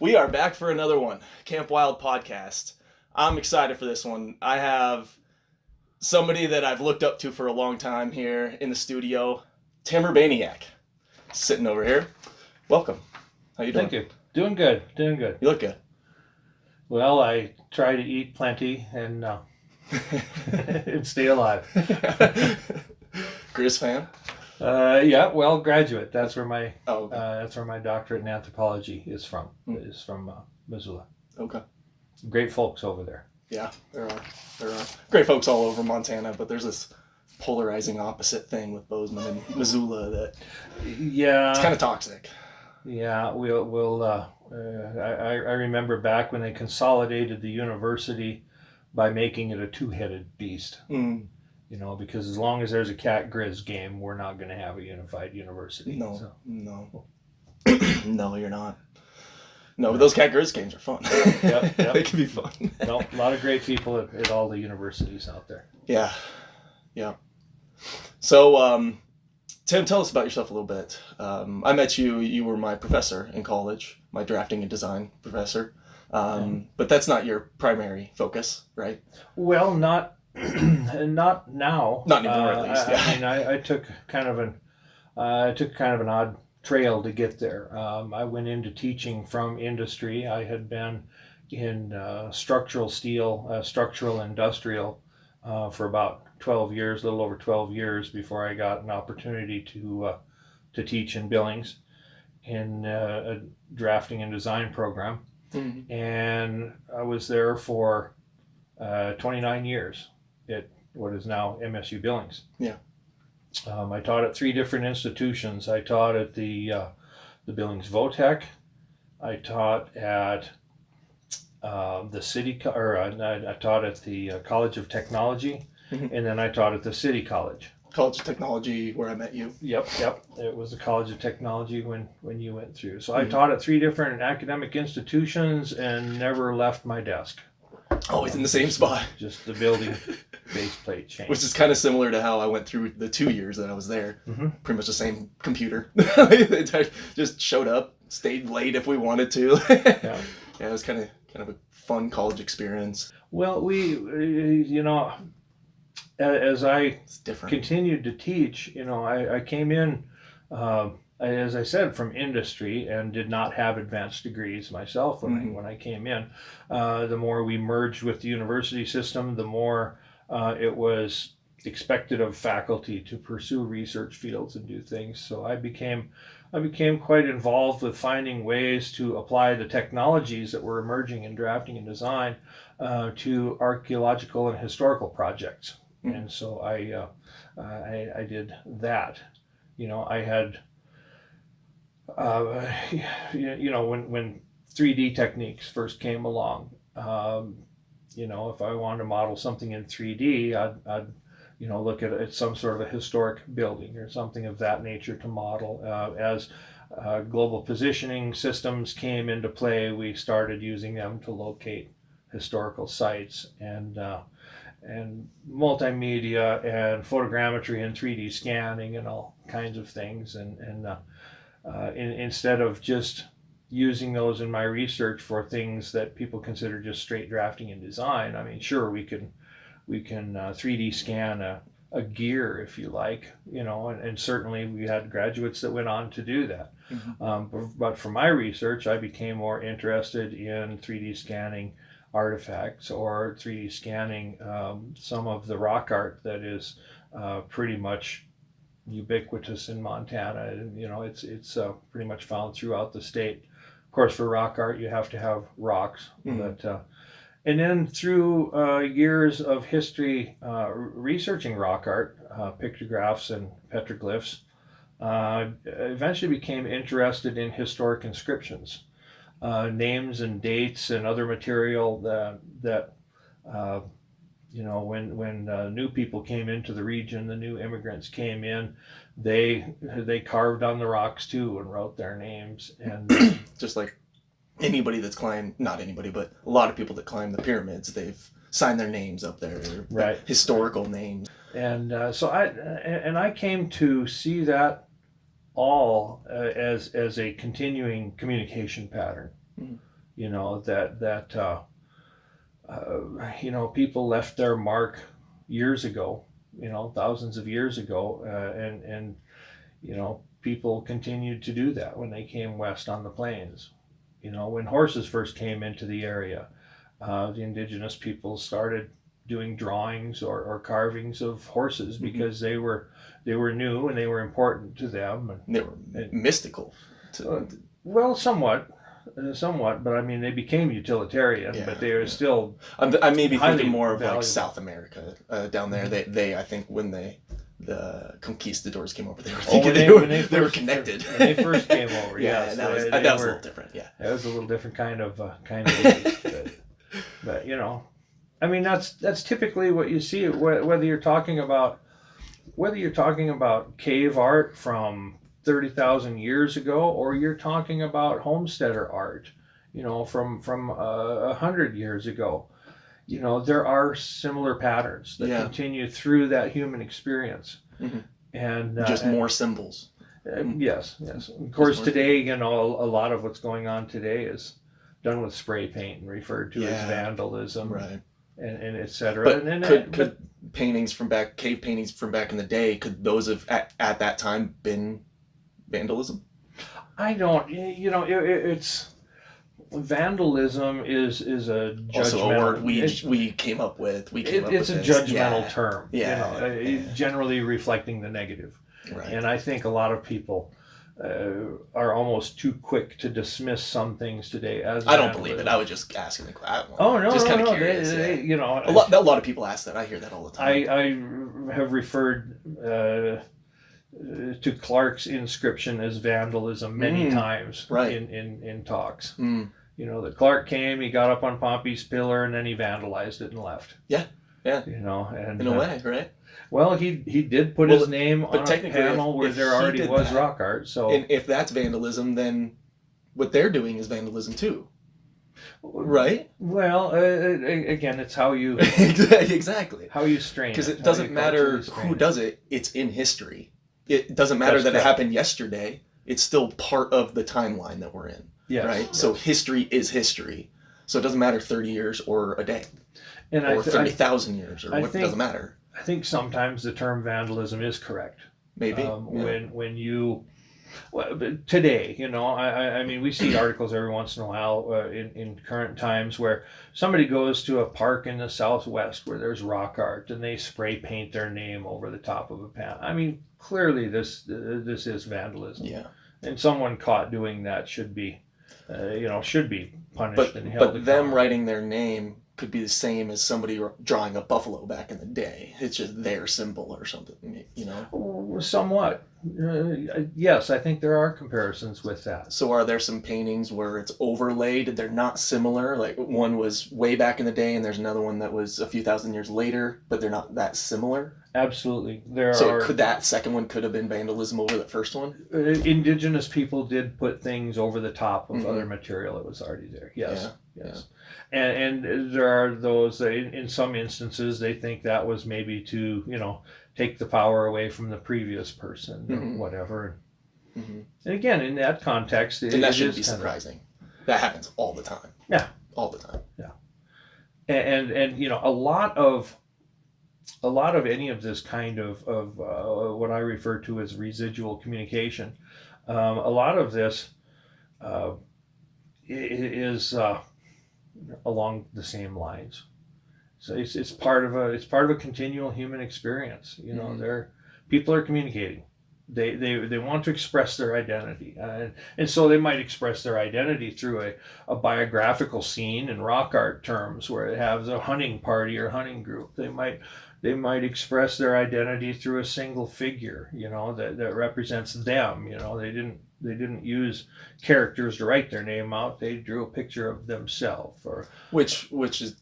We are back for another one, KAMPwild podcast. I'm excited for this one. I have somebody that I've looked up to for a long time here in the studio, Tim Urbaniak, sitting over here. Welcome. How you doing? Thank you. Doing good. You look good. Well, I try to eat plenty and and stay alive. Grizz fan? Graduate. That's where my okay. that's where my doctorate in anthropology is from. Is from Missoula. Okay. Great folks over there. Yeah, there are. Great folks all over Montana, but there's this polarizing opposite thing with Bozeman and Missoula that it's kind of toxic. Yeah, I remember back when they consolidated the university by making it a two-headed beast. Mm. You know, because as long as there's a cat Grizz game, we're not going to have a unified university. No. No, you're not. No, but those cat Grizz games are fun. Yep. They can be fun. No, a lot of great people at all the universities out there. Yeah. So, Tim, tell us about yourself a little bit. I met you. You were my professor in college, my drafting and design professor. But that's not your primary focus, right? Well, not now. Not anymore, at least. I took kind of an odd trail to get there. I went into teaching from industry. I had been in structural steel, structural industrial for about 12 years, a little over 12 years before I got an opportunity to teach in Billings in a drafting and design program. Mm-hmm. And I was there for 29 years at what is now MSU Billings. Yeah. I taught at 3 different institutions. I taught at the Billings Votech. I taught at the city, I taught at the College of Technology, Mm-hmm. and then I taught at the City College. College of Technology, where I met you. Yep. It was the College of Technology when you went through. So I taught at 3 different academic institutions and never left my desk. Always in the same spot. Just the building baseplate changed. Which is kind of similar to how I went through the 2 years that I was there. Mm-hmm. Pretty much the same computer. Just showed up, stayed late if we wanted to. Yeah, it was kind of a fun college experience. Well, as I continued to teach, I came in, as I said, from industry and did not have advanced degrees myself when I came in. The more we merged with the university system, the more it was expected of faculty to pursue research fields and do things. So I became quite involved with finding ways to apply the technologies that were emerging in drafting and design to archaeological and historical projects. Mm-hmm. And so I did that. I had when 3D techniques first came along, if I wanted to model something in 3D, I'd look at some sort of a historic building or something of that nature to model. As global positioning systems came into play, we started using them to locate historical sites, and multimedia and photogrammetry and 3D scanning and all kinds of things. Instead of just using those in my research for things that people consider just straight drafting and design, I mean, sure, we can 3D scan a gear if you like, and certainly we had graduates that went on to do that. Mm-hmm. But for my research, I became more interested in 3D scanning artifacts or 3D scanning some of the rock art that is pretty much ubiquitous in Montana. It's pretty much found throughout the state. Of course, for rock art, you have to have rocks. Mm-hmm. But and then through years of history researching rock art, pictographs and petroglyphs, eventually became interested in historic inscriptions. Names and dates and other material that when new people came into the region, the new immigrants came in, they carved on the rocks too and wrote their names. And just like anybody that's climbed, not anybody, but a lot of people that climb the pyramids, they've signed their names up there, right? Historical names. And so I came to see that all as a continuing communication pattern. Mhm. You know, people left their mark years ago, thousands of years ago, and people continued to do that when they came west on the plains. When horses first came into the area, the indigenous people started doing drawings or carvings of horses because they were new and they were important to them. And they were mystical. Well, somewhat, but I mean they became utilitarian, but they were still. I may be thinking more of valuable. like South America down there. They I think when the conquistadors came over, they were thinking they were connected. When they first came over, yeah, that was a little different. Yeah, that was a little different kind of but I mean that's typically what you see. Whether you're talking about cave art from 30,000 years ago, or you're talking about homesteader art, from 100 years ago, there are similar patterns that continue through that human experience, and just more symbols. Yes. Of course, today, a lot of what's going on today is done with spray paint and referred to as vandalism, right? And etc. But could paintings cave paintings from back in the day, could those have at that time been vandalism? I don't. It's vandalism is a judgmental. Also a word we came up with. It's a judgmental term. Yeah. Generally reflecting the negative. Right. And I think a lot of people are almost too quick to dismiss some things today as. I don't believe it. I was just asking the question. Just kind of curious. A lot of people ask that. I hear that all the time. I have referred to Clark's inscription as vandalism many times in talks. That Clark came, he got up on Pompey's pillar, and then he vandalized it and left. Yeah. And in a way, right? Well, he did put his name on a panel where there already was rock art. So, and if that's vandalism, then what they're doing is vandalism too, right? Well, again, it's how you exactly how you strain, because it doesn't matter who does it. It's in history. It doesn't matter that it happened yesterday. It's still part of the timeline that we're in. Yes. Right. Yes. So history is history. So it doesn't matter 30 years or a day, or 30,000 years, or what. It doesn't matter. I think sometimes the term vandalism is correct. Maybe when you today, I mean, we see articles every once in a while in current times where somebody goes to a park in the Southwest where there's rock art and they spray paint their name over the top of a panel. I mean, clearly this is vandalism. Yeah. And someone caught doing that should be punished and held. But them writing their name could be the same as somebody drawing a buffalo back in the day. It's just their symbol or something, Somewhat. Yes, I think there are comparisons with that. So are there some paintings where it's overlaid? They're not similar? Like one was way back in the day and there's another one that was a few thousand years later, but they're not that similar? Absolutely. That second one could have been vandalism over the first one? Indigenous people did put things over the top of other material that was already there. Yes. Yeah. Yes. And there are those, in some instances, they think that was maybe to, take the power away from the previous person or whatever. And again, in that context, and that shouldn't be surprising. That happens all the time. Yeah. All the time. Yeah. And a lot of any of this kind of what I refer to as residual communication, a lot of this is along the same lines. So it's part of a continual human experience. People are communicating. They want to express their identity, and so they might express their identity through a biographical scene in rock art terms, where it has a hunting party or hunting group. They might express their identity through a single figure, that represents them. They didn't use characters to write their name out. They drew a picture of themselves, which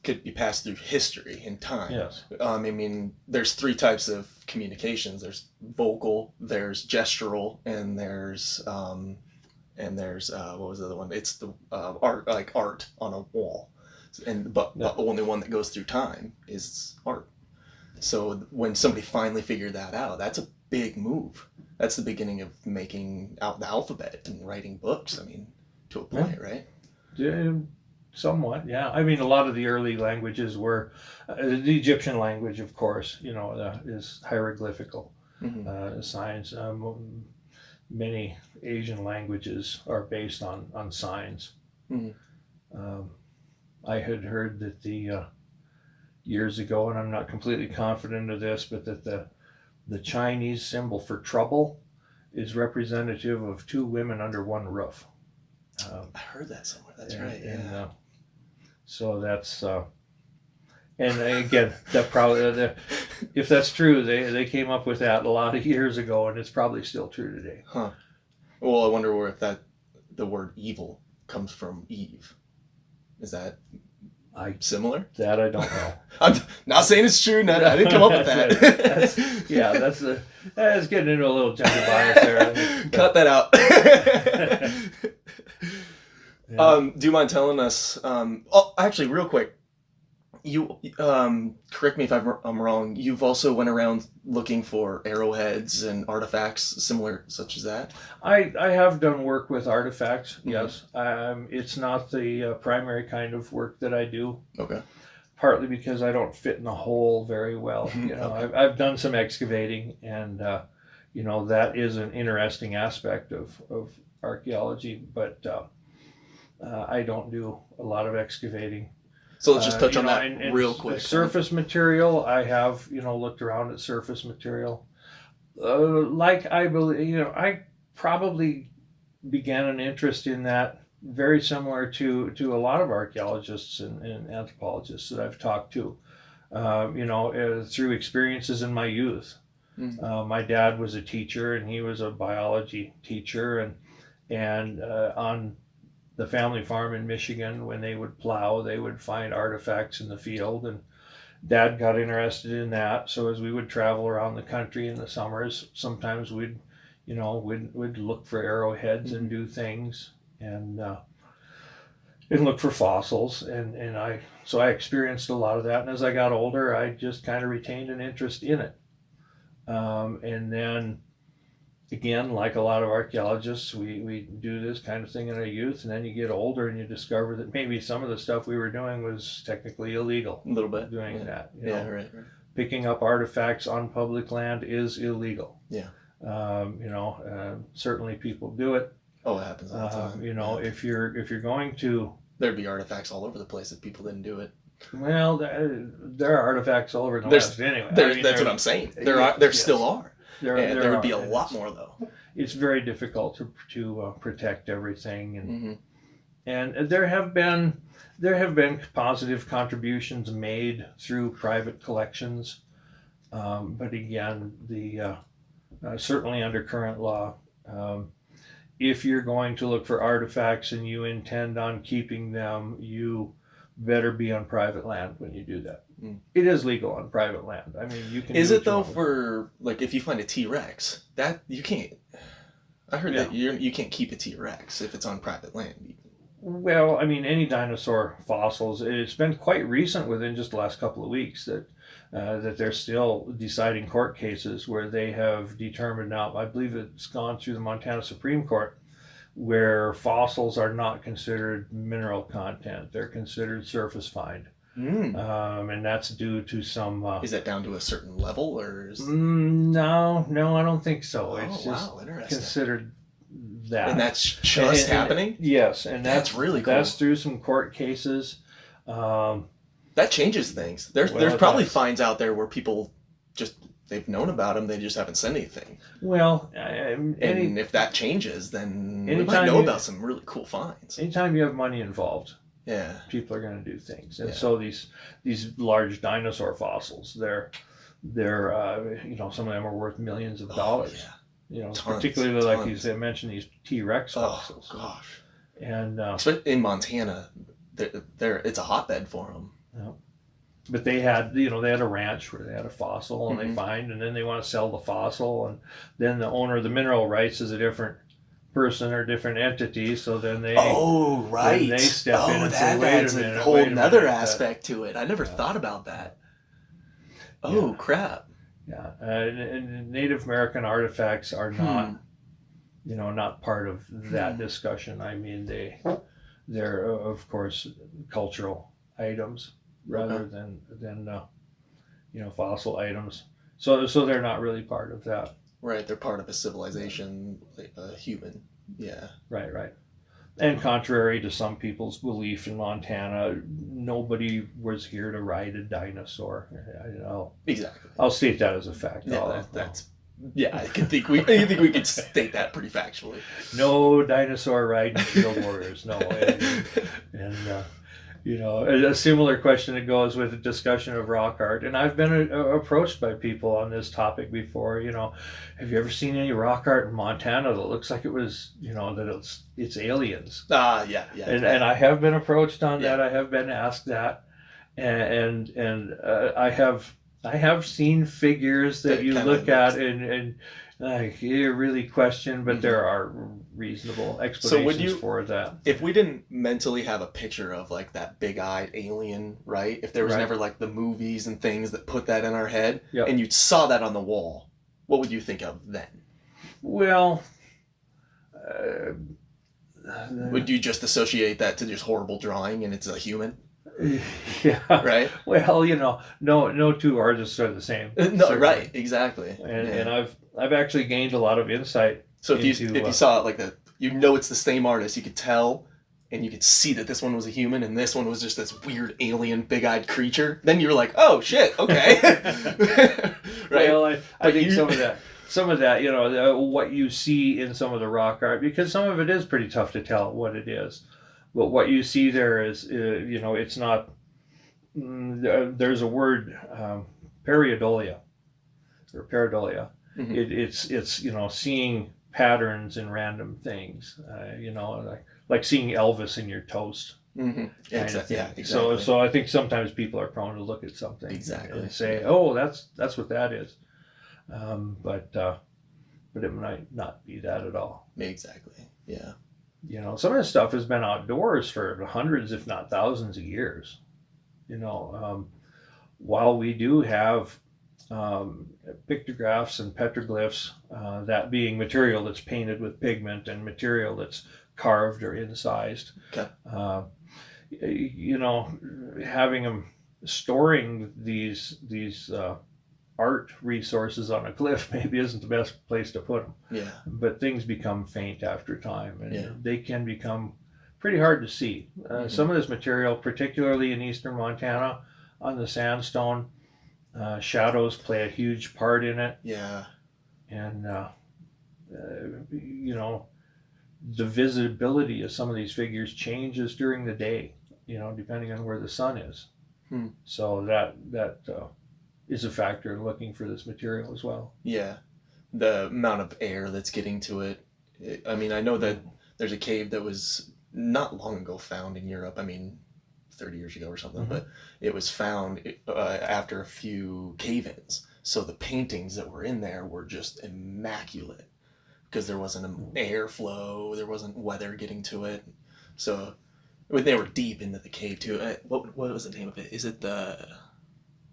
could be passed through history and time. Yes. I mean, there's three types of communications. There's vocal, there's gestural, and there's what was the other one? It's the art, like art on a wall, but the only one that goes through time is art. So when somebody finally figured that out, that's a big move. That's the beginning of making out the alphabet and writing books. I mean, to a point, right? Somewhat, yeah. I mean, a lot of the early languages were the Egyptian language, of course. Is hieroglyphical signs. Many Asian languages are based on signs. Mm-hmm. I had heard that years ago, and I'm not completely confident of this, but that the Chinese symbol for trouble is representative of two women under one roof. I heard that somewhere. That's right. Yeah. And, so that's and again, that probably if that's true, they came up with that a lot of years ago, and it's probably still true today. Huh. Well, I wonder where the word evil comes from. Eve. Is that similar? That I don't know. I'm not saying it's true. I didn't come up with that. That's getting into a little gender bias there. Cut that out. Yeah. Do you mind telling us? Actually, real quick, you correct me if I'm wrong. You've also went around looking for arrowheads and artifacts similar, such as that. I have done work with artifacts. Mm-hmm. Yes, it's not the primary kind of work that I do. Okay. Partly because I don't fit in the hole very well. Mm-hmm. Okay. I've done some excavating, and that is an interesting aspect of archaeology, but. I don't do a lot of excavating. So let's just touch on that real quick. Surface material, I have, looked around at surface material. I believe, I probably began an interest in that very similar to a lot of archaeologists and anthropologists that I've talked to, through experiences in my youth. Mm-hmm. My dad was a teacher, and he was a biology teacher, and on the family farm in Michigan, when they would plow, they would find artifacts in the field, and Dad got interested in that. So as we would travel around the country in the summers, sometimes we'd look for arrowheads and do things, and look for fossils, and I experienced a lot of that. And as I got older, I just kind of retained an interest in it, and then. Again, like a lot of archaeologists, we do this kind of thing in our youth, and then you get older and you discover that maybe some of the stuff we were doing was technically illegal. A little bit. Doing that. Right. Picking up artifacts on public land is illegal. Yeah. Certainly people do it. Oh, it happens all the time. If you're going to... There'd be artifacts all over the place if people didn't do it. Well, there are artifacts all over the West anyway. That's what I'm saying. There still are. There would be a lot more, though. It's very difficult to protect everything, and there have been positive contributions made through private collections, but again, certainly under current law, if you're going to look for artifacts and you intend on keeping them, you better be on private land when you do that. It is legal on private land. I mean, you can. Is it though for like if you find a T-Rex that you can't? I heard that you can't keep a T-Rex if it's on private land. Well, I mean, any dinosaur fossils. It's been quite recent, within just the last couple of weeks, that they're still deciding court cases where they have determined now. I believe it's gone through the Montana Supreme Court, where fossils are not considered mineral content; they're considered surface find. And that's due to some... is that down to a certain level, or is... No, I don't think so. It's just considered that. And that's just happening? Yes, and that's really cool. That's through some court cases. That changes things. There's probably fines out there where people just... They've known about them, they just haven't said anything. Well, and if that changes, then we might know about some really cool finds. Anytime you have money involved... Yeah, people are going to do things, and so these large dinosaur fossils, they're some of them are worth millions of dollars. Particularly like these. I mentioned these T-Rex fossils. Oh gosh, and in Montana, it's a hotbed for them. Yeah. But they had a ranch where they had a fossil, and they find, and then they want to sell the fossil, and then the owner of the mineral rights is a different person or different entities, so then they they step in and say, wait a minute, a whole nother aspect to it. I never thought about that. Crap. Yeah, and Native American artifacts are not not part of that discussion. I mean, they're of course cultural items rather than fossil items. So they're not really part of that. Right, they're part of a civilization, like a human. Yeah. Right. And contrary to some people's belief in Montana, nobody was here to ride a dinosaur. Exactly. I'll state that as a fact. Yeah, yeah. I think we could state that pretty factually. No dinosaur riding field warriors. No. And a similar question that goes with the discussion of rock art. And I've been approached by people on this topic before. Have you ever seen any rock art in Montana that looks like it was, that it's aliens? Yeah. And I have been approached on that. I have been asked that, and I have seen figures that you look at and like you really question, but there are reasonable explanations for that. If we didn't mentally have a picture of like that big-eyed alien, right? If there was never like the movies and things that put that in our head, and you saw that on the wall, what would you think of then? Well, would you just associate that to just horrible drawing and it's a human? Yeah. Right. Well, no two artists are the same. No. Certainly. Right. Exactly. And I've actually gained a lot of insight. So if you saw it like that, it's the same artist. You could tell, and you could see that this one was a human and this one was just this weird alien, big-eyed creature. Then you were like, oh shit, okay. Right. Well, I think some of that, what you see in some of the rock art, because some of it is pretty tough to tell what it is. But what you see there is, it's not. There's a word, pareidolia, or pareidolia. Mm-hmm. It's seeing patterns in random things. Like seeing Elvis in your toast. Mm-hmm. Yeah, exactly. So I think sometimes people are prone to look at something and say, "Oh, that's what that is," but it might not be that at all. Exactly. Yeah. Some of this stuff has been outdoors for hundreds, if not thousands of years. While we do have pictographs and petroglyphs, that being material that's painted with pigment and material that's carved or incised. Okay. Having them storing these art resources on a cliff maybe isn't the best place to put them. Yeah. But things become faint after time, and they can become pretty hard to see. Some of this material, particularly in eastern Montana, on the sandstone, shadows play a huge part in it. Yeah. And the visibility of some of these figures changes during the day, depending on where the sun is. So that is a factor in looking for this material as well. Yeah. The amount of air that's getting to it. I mean, I know that there's a cave that was not long ago found in Europe. 30 years ago or something, but it was found after a few cave-ins. So the paintings that were in there were just immaculate because there wasn't an airflow, there wasn't weather getting to it. So they were deep into the cave too. What was the name of it? Is it the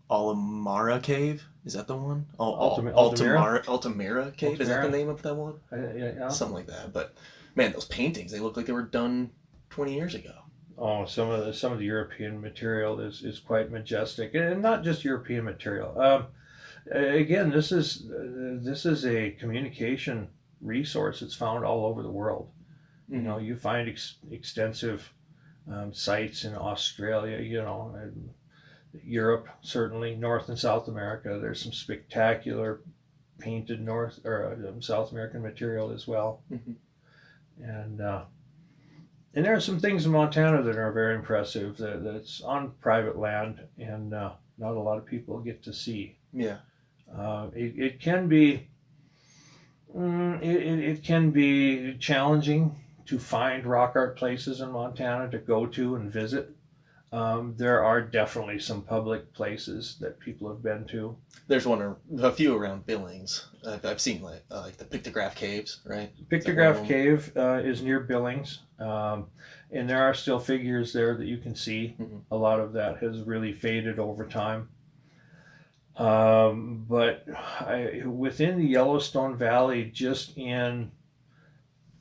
Magura Cave? Is that the one? Altamira Cave? Is that the name of that one? Yeah. Something like that. But man, those paintings, they look like they were done 20 years ago. Oh, some of the European material is quite majestic, and not just European material. Again, this is a communication resource. It's found all over the world. You find extensive sites in Australia, and Europe, certainly North and South America. There's some spectacular painted North or South American material as well, and there are some things in Montana that are very impressive that's on private land and not a lot of people get to see. Yeah. It can be it can be challenging to find rock art places in Montana to go to and visit. There are definitely some public places that people have been to. There's a few around Billings. I've seen like the Pictograph Caves, right? Pictograph Cave is near Billings, and there are still figures there that you can see. A lot of that has really faded over time. But within the Yellowstone Valley, just in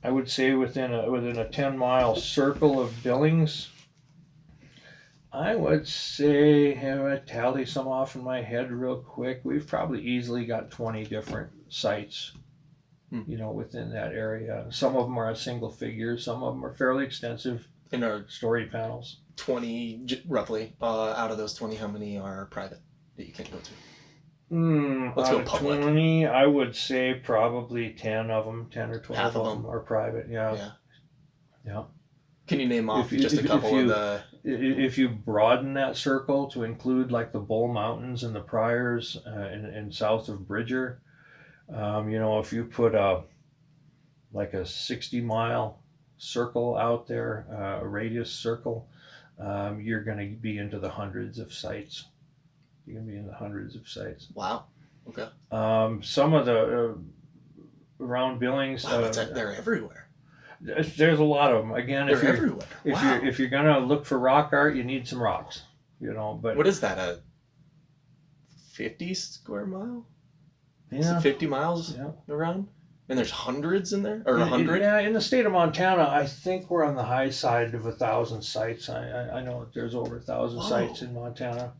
I would say within a 10-mile circle of Billings, I would say, have I tally some off in my head real quick, we've probably easily got 20 different sites, within that area. Some of them are a single figure, some of them are fairly extensive In our story panels. 20, roughly, out of those 20, how many are private that you can't go to? Let's go public. 20, I would say probably 10 of them, 10 or 12 Half of of them are private. Yeah. Can you name off just a couple of the... If you broaden that circle to include like the Bull Mountains and the Priors and south of Bridger, if you put a 60-mile circle out there, a radius circle, you're going to be into the hundreds of sites. You're going to be in the hundreds of sites. Wow. Okay. Some of the around Billings, wow, they're everywhere. There's a lot of them. Again, they're everywhere. Wow. If you're gonna look for rock art, you need some rocks. But what is that? A 50 square mile? Yeah. 50 miles around? And there's hundreds in there, or 100? Yeah, in the state of Montana, I think we're on the high side of 1,000 sites. I know that there's over 1,000 sites in Montana,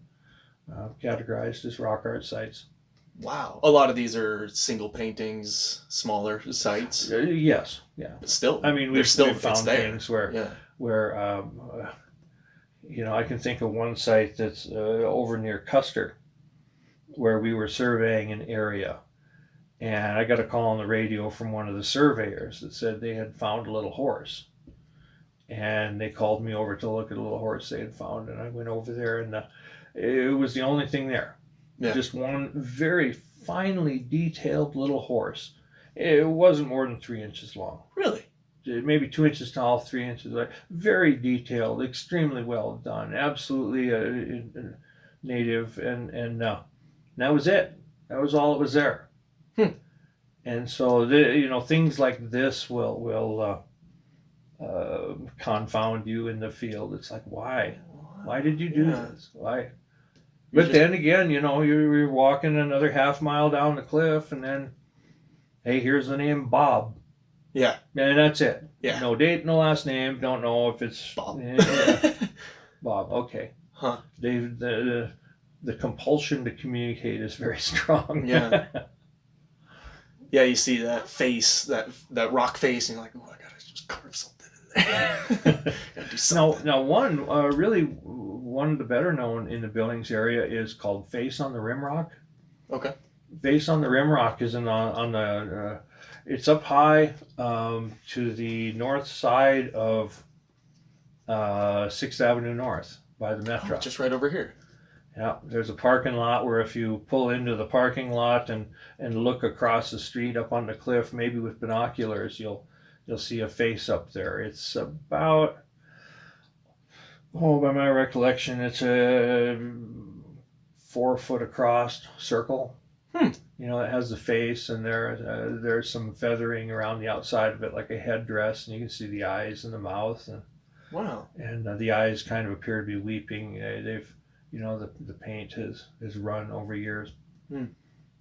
categorized as rock art sites. Wow. A lot of these are single paintings, smaller sites. Yes. Yeah. But still, I mean, we've found things where I can think of one site that's over near Custer, where we were surveying an area, and I got a call on the radio from one of the surveyors that said they had found a little horse, and they called me over to look at a little horse they had found, and I went over there, and it was the only thing there. Yeah. Just one very finely detailed little horse. It wasn't more than 3 inches long. Really? Maybe 2 inches tall, 3 inches wide. Very detailed, extremely well done. Absolutely native, and that was it. That was all that was there. And so things like this will confound you in the field. It's like, why? Why did you do this? Why? But then again, you're walking another half mile down the cliff, and then, hey, here's the name Bob. Yeah. And that's it. Yeah. No date, no last name. Don't know if it's Bob. Bob. Okay. Huh. The compulsion to communicate is very strong. Yeah. Yeah, you see that face, that rock face, and you're like, oh, I gotta just carve something in there. Gotta do something. Now, one of the better known in the Billings area is called Face on the Rimrock. Okay. Face on the Rimrock is it's up high to the north side of 6th Avenue North by the Metro. Oh, just right over here. Yeah, there's a parking lot where if you pull into the parking lot and look across the street up on the cliff, maybe with binoculars, you'll see a face up there. It's about, by my recollection, it's a 4 foot across circle. It has the face, and there's some feathering around the outside of it, like a headdress, and you can see the eyes and the mouth. And, wow. And the eyes kind of appear to be weeping. They've, the paint has run over years.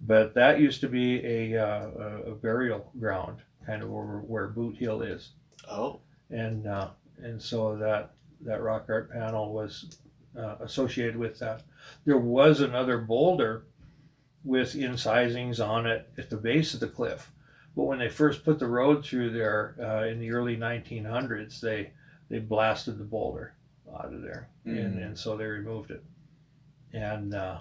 But that used to be a burial ground, kind of over where Boot Hill is. Oh. And so that rock art panel was associated with that. There was another boulder with incisings on it at the base of the cliff, but when they first put the road through there in the early 1900s, they blasted the boulder out of there, and so they removed it. And I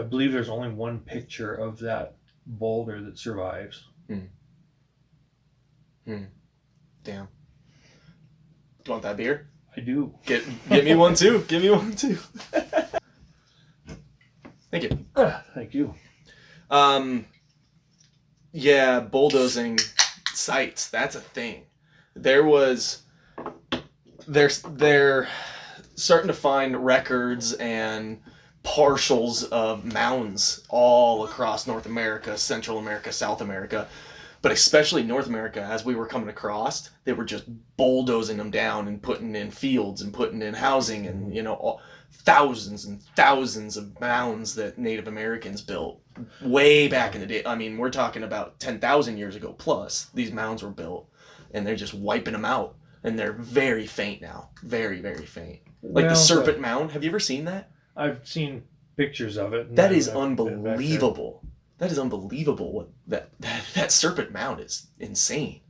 believe there's only one picture of that boulder that survives. Damn. Do you want that beer? I do. Get me one too. Give me one too. Thank you. Thank you. Yeah, bulldozing sites. That's a thing. They're starting to find records and partials of mounds all across North America, Central America, South America, but especially North America. As we were coming across, they were just bulldozing them down and putting in fields and putting in housing and thousands and thousands of mounds that Native Americans built way back in the day. I mean, we're talking about 10,000 years ago plus. These mounds were built, and they're just wiping them out, and they're very faint now. Very, very faint. Like the Serpent Mound. Have you ever seen that? I've seen pictures of it. That is unbelievable. That is unbelievable. That Serpent Mound is insane.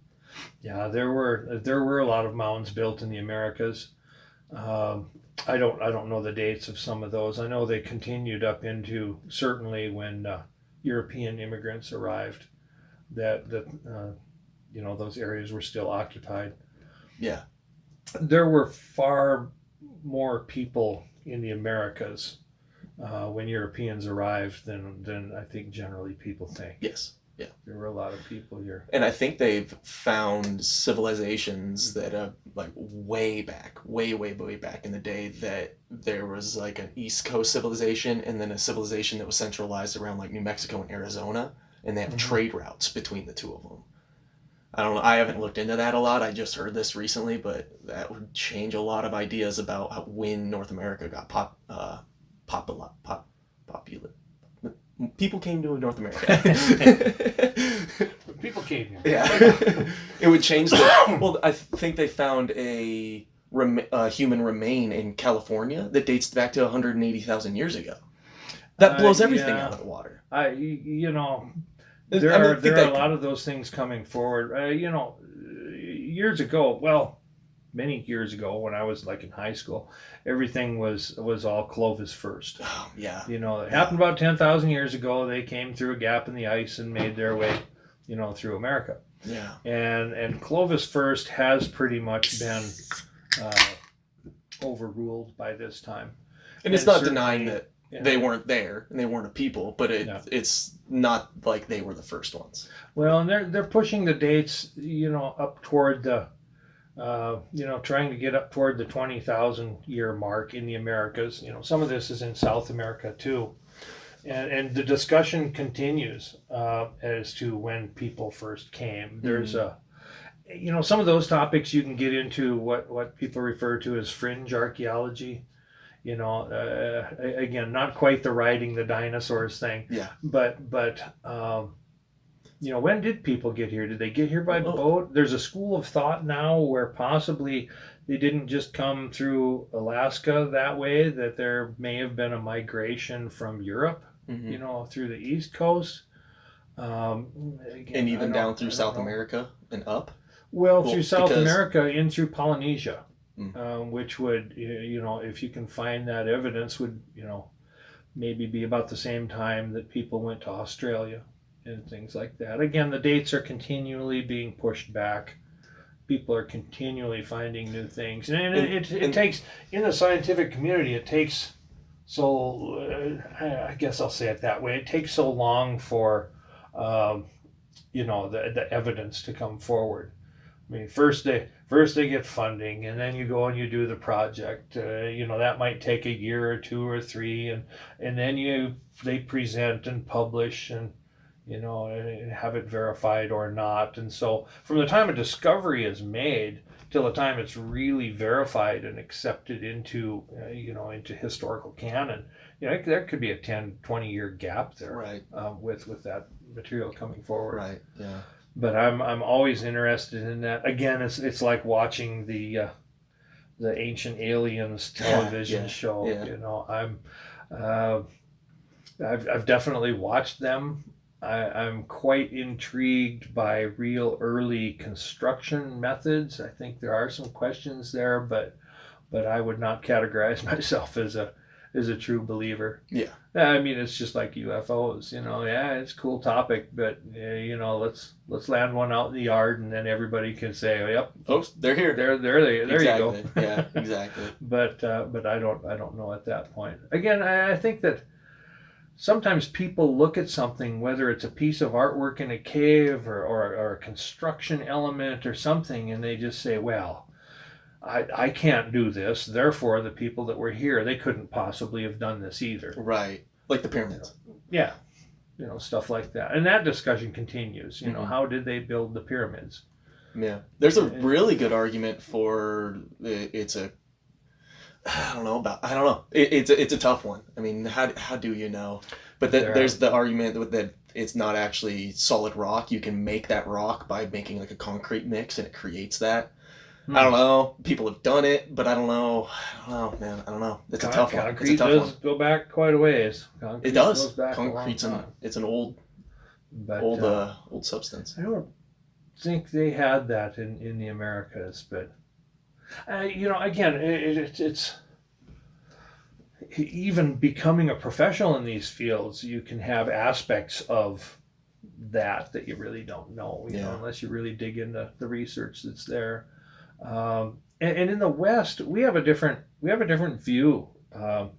Yeah, there were a lot of mounds built in the Americas. I don't know the dates of some of those. I know they continued up into certainly when European immigrants arrived. That those areas were still occupied. Yeah, there were far more people in the Americas when Europeans arrived than I think generally people think. Yes. Yeah. There were a lot of people here. And I think they've found civilizations that like way back in the day, that there was like an East Coast civilization and then a civilization that was centralized around like New Mexico and Arizona, and they have trade routes between the two of them. I don't know. I haven't looked into that a lot. I just heard this recently, but that would change a lot of ideas about when North America got popular. People came to North America. People came here. Yeah. It would change well, I think they found a human remain in California that dates back to 180,000 years ago. That blows everything out of the water. There are a lot of those things coming forward. Years ago, many years ago when I was like in high school, everything was all Clovis first. Oh, yeah. It happened about 10,000 years ago. They came through a gap in the ice and made their way, through America. Yeah. And Clovis first has pretty much been overruled by this time. And it's not denying that they weren't there and they weren't a people, but it's not like they were the first ones. Well, and they're pushing the dates, up toward the trying to get up toward the 20,000 year mark in the Americas. Some of this is in South America too. And the discussion continues as to when people first came. There's some of those topics you can get into what people refer to as fringe archaeology. Again, not quite the riding the dinosaurs thing. Yeah. But when did people get here? Did they get here by boat? There's a school of thought now where possibly they didn't just come through Alaska that way, that there may have been a migration from Europe, through the East Coast. Again, and even down through South America and up? Well, through South America, in through Polynesia, which would, if you can find that evidence, would, maybe be about the same time that people went to Australia and things like that. Again, the dates are continually being pushed back. People are continually finding new things. And it takes, in the scientific community, it takes I guess I'll say it that way, it takes so long for, the evidence to come forward. I mean, first they get funding, and then you go and you do the project. That might take a year or two or three, and then they present and publish and have it verified or not. And so from the time a discovery is made till the time it's really verified and accepted into historical canon, there could be a 10-20 year gap there, right? With that material coming forward, right? Yeah. But I'm always interested in that. Again, it's like watching the Ancient Aliens television show. Yeah. I've definitely watched them. I'm quite intrigued by real early construction methods. I think there are some questions there, but I would not categorize myself as a true believer. Yeah. I mean, it's just like UFOs, it's a cool topic, but let's land one out in the yard, and then everybody can say, oh, yep, folks, they're here. There exactly. You go. Yeah, exactly. But I don't know at that point. Again, I think that sometimes people look at something, whether it's a piece of artwork in a cave or a construction element or something, and they just say, well, I can't do this, therefore the people that were here, they couldn't possibly have done this either. Right. Like the pyramids. Yeah. Stuff like that. And that discussion continues. How did they build the pyramids? Yeah. There's a really good argument for it's a I don't know. It's a tough one. I mean, how do you know? But there's the argument that it's not actually solid rock. You can make that rock by making like a concrete mix, and it creates that. I don't know. People have done it, but I don't know. Man. I don't know. It's a tough one. Concrete does go back quite a ways. Concrete it does. Goes back Concrete's it's an old substance. I don't think they had that in the Americas, but again, it's even becoming a professional in these fields. You can have aspects of that you really don't know, you know, unless you really dig into the research that's there. And in the West, we have a different view of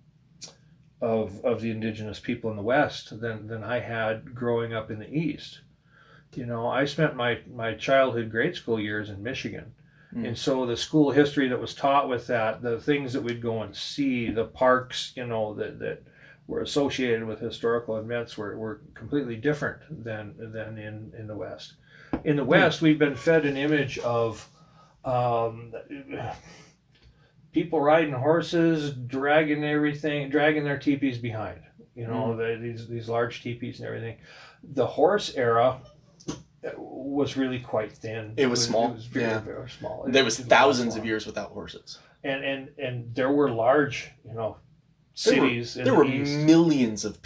the indigenous people in the West than I had growing up in the East. You know, I spent my childhood grade school years in Michigan, and so the school history that was taught with that, the things that we'd go and see, the parks, you know, that were associated with historical events were completely different than in the West. In the West, we've been fed an image of people riding horses, dragging their teepees behind. You know, these large teepees and everything. The horse era was really quite thin. It was small. It was very, very small. There was thousands of years without horses. And there were large, you know, cities. There were millions of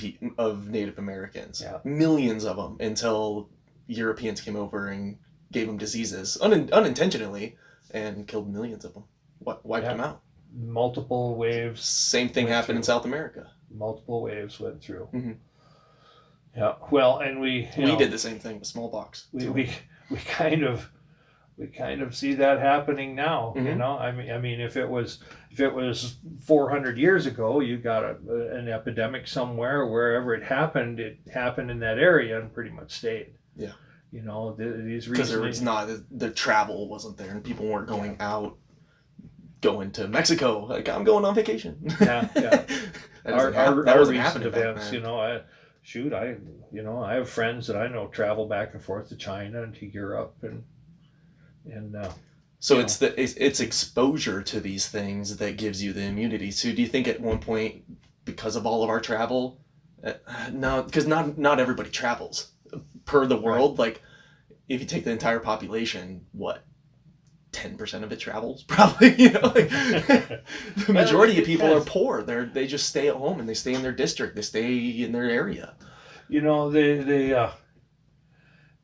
Native Americans. Yeah. Millions of them until Europeans came over and gave them diseases unintentionally and killed millions of them. Wiped them out. Multiple waves. Same thing happened in South America. Multiple waves went through. Mm-hmm. Yeah. Well, and we did the same thing with smallpox. We kind of see that happening now. Mm-hmm. You know, I mean, if it was 400 years ago, you got an epidemic somewhere, wherever it happened in that area and pretty much stayed. Yeah. You know, these reasons. Because the travel wasn't there, and people weren't going out, going to Mexico. Like, I'm going on vacation. Yeah. Our recent events, you know, I have friends that I know travel back and forth to China and to Europe and so it's exposure to these things that gives you the immunity. So do you think at one point, because of all of our travel, no, because not everybody travels per the world. Right. Like, if you take the entire population, what, 10% of it travels? Probably, you know. Like, the majority of people are poor. They just stay at home and they stay in their district. They stay in their area. You know, there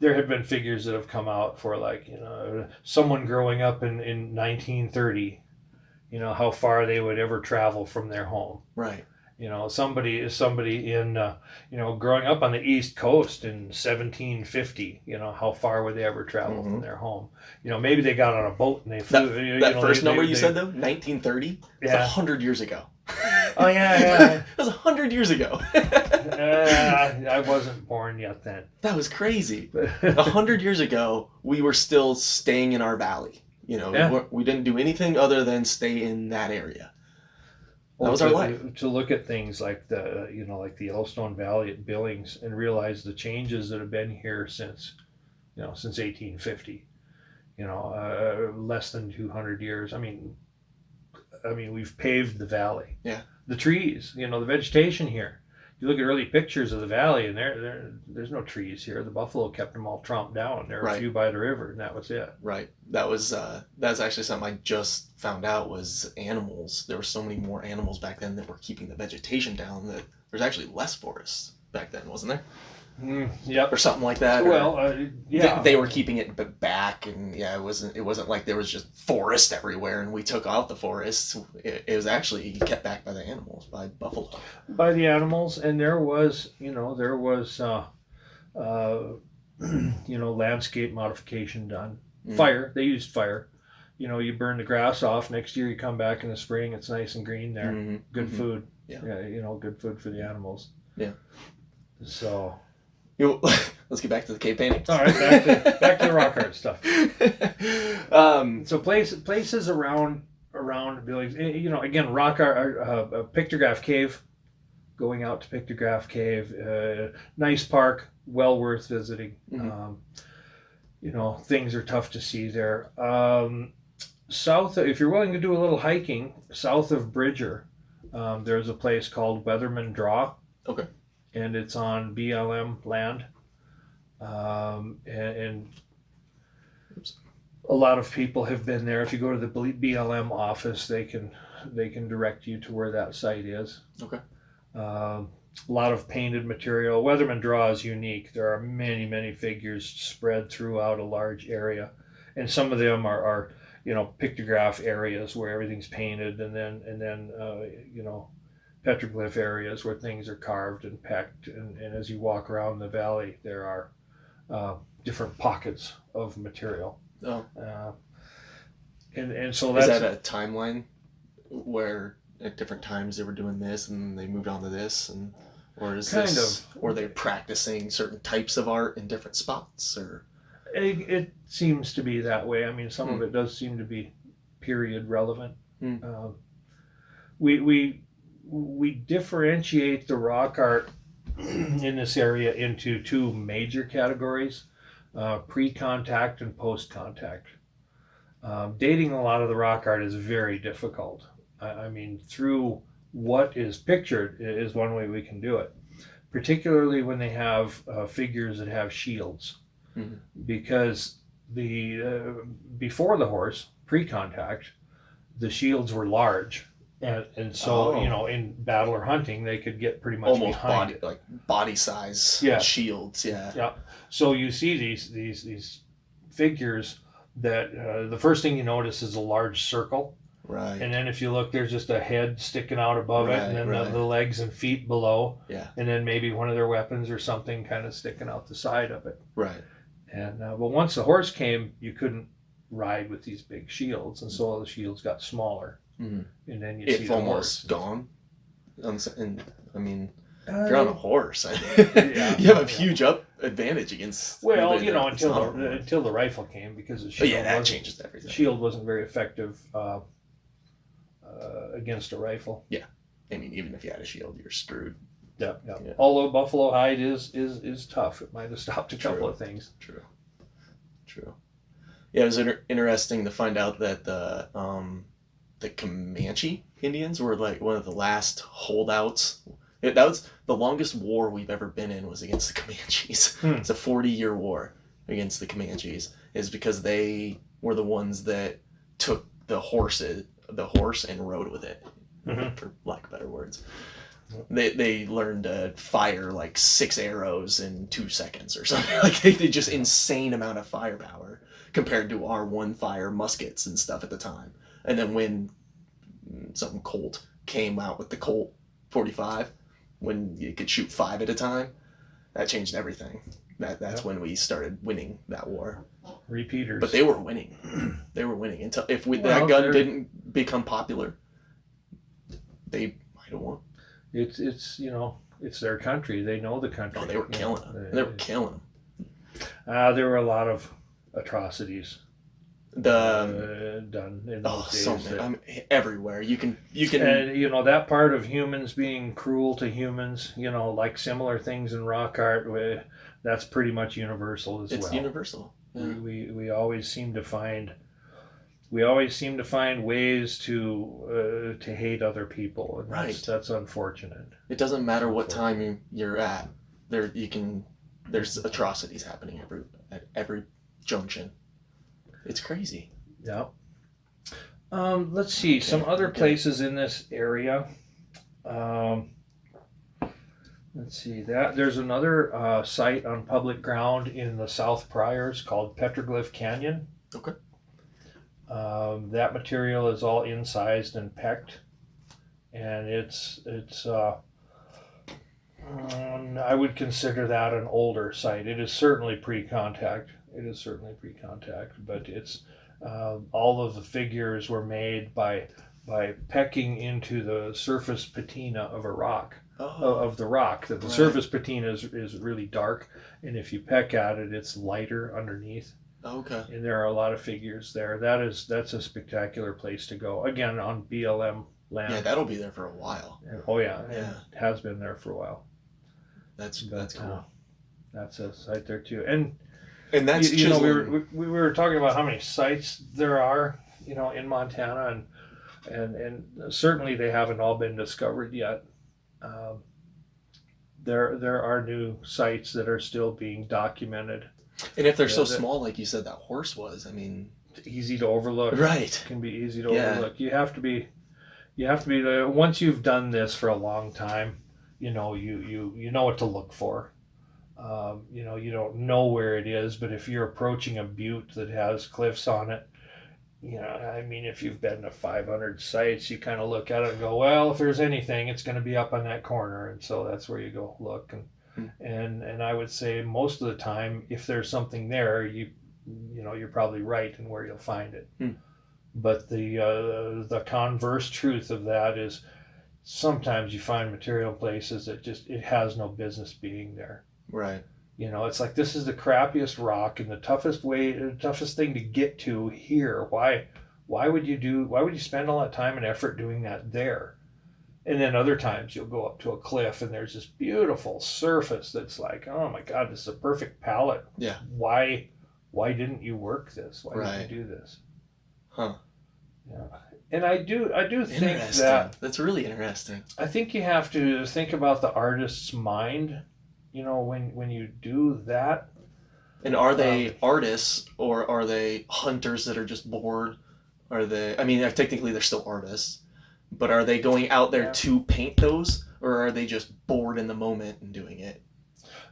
have been figures that have come out for, like, you know, someone growing up in 1930, you know, how far they would ever travel from their home. Right. You know, somebody in, you know, growing up on the East Coast in 1750, you know, how far would they ever travel from their home? You know, maybe they got on a boat and they flew. That first number you said, though, 1930? It's 100 years ago. Oh, yeah. That was 100 years ago. I wasn't born yet then. That was crazy. 100 years ago, we were still staying in our valley. You know, we didn't do anything other than stay in that area. That was our life. To look at things like the Yellowstone Valley at Billings and realize the changes that have been here since 1850. You know, less than 200 years. I mean, we've paved the valley. Yeah. The trees, you know, the vegetation here. You look at early pictures of the valley, and there's no trees here. The buffalo kept them all tromped down. There were a few by the river, and that was it. Right. That's actually something I just found out was animals. There were so many more animals back then that were keeping the vegetation down that there's actually less forests back then, wasn't there? Yep. Or something like that. Well, yeah. They were keeping it back, and it wasn't like there was just forest everywhere, and we took out the forests. It was actually kept back by the animals, by buffalo. By the animals, and there was landscape modification done. Fire. They used fire. You know, you burn the grass off. Next year, you come back in the spring. It's nice and green there. Mm-hmm. Good food. Yeah. You know, good food for the animals. Yeah. So. Let's get back to the cave paintings. All right, back to the rock art stuff. So places around Billings, you know, again, rock art, Pictograph Cave, going out to Pictograph Cave, nice park, well worth visiting. Mm-hmm. You know, things are tough to see there. if you're willing to do a little hiking, south of Bridger, there's a place called Weatherman Draw. Okay. And it's on BLM land. And a lot of people have been there. If you go to the BLM office, they can direct you to where that site is. Okay. A lot of painted material. Weatherman Draw is unique. There are many figures spread throughout a large area, and some of them are pictograph areas where everything's painted, and then petroglyph areas where things are carved and pecked. And as you walk around the valley, there are different pockets of material. Oh. And so that's... Is that a timeline where at different times they were doing this and they moved on to this, or is kind this, of, or they practicing certain types of art in different spots, or? It seems to be that way. I mean, some of it does seem to be period relevant. We differentiate the rock art in this area into two major categories: pre-contact and post-contact. Dating a lot of the rock art is very difficult. I mean, through what is pictured is one way we can do it, particularly when they have figures that have shields. Because before the horse, pre-contact, the shields were large, and so in battle or hunting they could get pretty much almost behind it. like body size shields. Yeah. So you see these figures that the first thing you notice is a large circle. Right. And then if you look, there's just a head sticking out above it, and then the legs and feet below. Yeah. And then maybe one of their weapons or something kind of sticking out the side of it. Right. And but once the horse came, you couldn't ride with these big shields, and so the shields got smaller. And then you see the almost horse gone. And I mean, if you're on a horse, you have a huge advantage against. Well, until the rifle came, because the shield that changes everything. Shield wasn't very effective against a rifle. Yeah, I mean, even if you had a shield, you're screwed. Yeah. Although buffalo hide is tough, it might have stopped a couple of things. True. Yeah, it was interesting to find out that the Comanche Indians were like one of the last holdouts. That was the longest war we've ever been in, was against the Comanches. It's a 40-year war against the Comanches. Is because they were the ones that took the horse and rode with it, for lack of better words. They learned to fire like 6 arrows in 2 seconds or something. Like they just insane amount of firepower compared to our one-fire muskets and stuff at the time. And then when something Colt came out with the Colt 45, when you could shoot 5 at a time, that changed everything. That's when we started winning that war. Repeaters. But they were winning. Until that gun didn't become popular, they might have won. It's their country. They know the country. Oh, they were killing them. They were killing them. There were a lot of atrocities done in those days. So many. I mean, everywhere. You can. And that part of humans being cruel to humans. Like similar things in rock art. That's pretty much universal as well. It's universal. Yeah. We always seem to find. We always seem to find ways to hate other people, and that's unfortunate. It doesn't matter what time you're at. There's atrocities happening at every junction. It's crazy. Yeah. Let's see some other places in this area. Let's see that there's another site on public ground in the South Priors called Petroglyph Canyon. Okay. That material is all incised and pecked, and it's I would consider that an older site. It is certainly pre-contact. But it's all of the figures were made by pecking into the surface patina of a rock. Of the rock. That the surface patina is really dark, and if you peck at it, it's lighter underneath. Okay. And there are a lot of figures there. That's a spectacular place to go. Again, on BLM land. Yeah, that'll be there for a while. It has been there for a while. That's cool. That's a site there too. And that's we were talking about how many sites there are. in Montana, and certainly they haven't all been discovered yet. There are new sites that are still being documented. And if they're so small, like you said, that horse was, I mean, easy to overlook. Right. Can be easy to overlook. You have to be once you've done this for a long time, you know what to look for. You don't know where it is, but if you're approaching a butte that has cliffs on it, I mean, if you've been to 500 sites, you kind of look at it and go, well, if there's anything, it's going to be up on that corner, and so that's where you go look. And I would say most of the time, if there's something there, you're probably right in where you'll find it. But the converse truth of that is sometimes you find material places that it has no business being there. Right. It's like, this is the crappiest rock and the toughest thing to get to here. Why would you spend all that time and effort doing that there? And then other times you'll go up to a cliff and there's this beautiful surface that's like, oh my God, this is a perfect palette. Yeah. Why didn't you work this? Why didn't you do this? Huh. Yeah. And I do think that's really interesting. I think you have to think about the artist's mind, when you do that. And are they artists, or are they hunters that are just bored? Are they, I mean, technically they're still artists, but are they going out there to paint those, or are they just bored in the moment and doing it?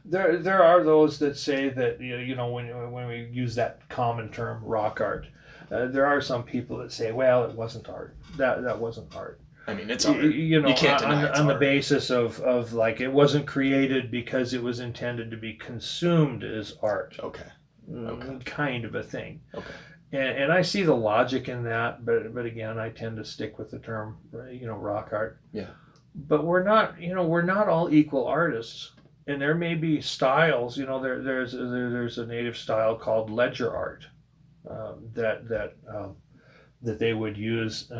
There are those that say that, when we use that common term, rock art, there are some people that say, well, it wasn't art. That wasn't art. I mean, it's art. You can't deny it's on art. The basis of like, it wasn't created because it was intended to be consumed as art. Okay. Kind of a thing. Okay. And I see the logic in that, but again, I tend to stick with the term, rock art. Yeah. But we're not all equal artists, and there may be styles. There's a native style called ledger art that they would use.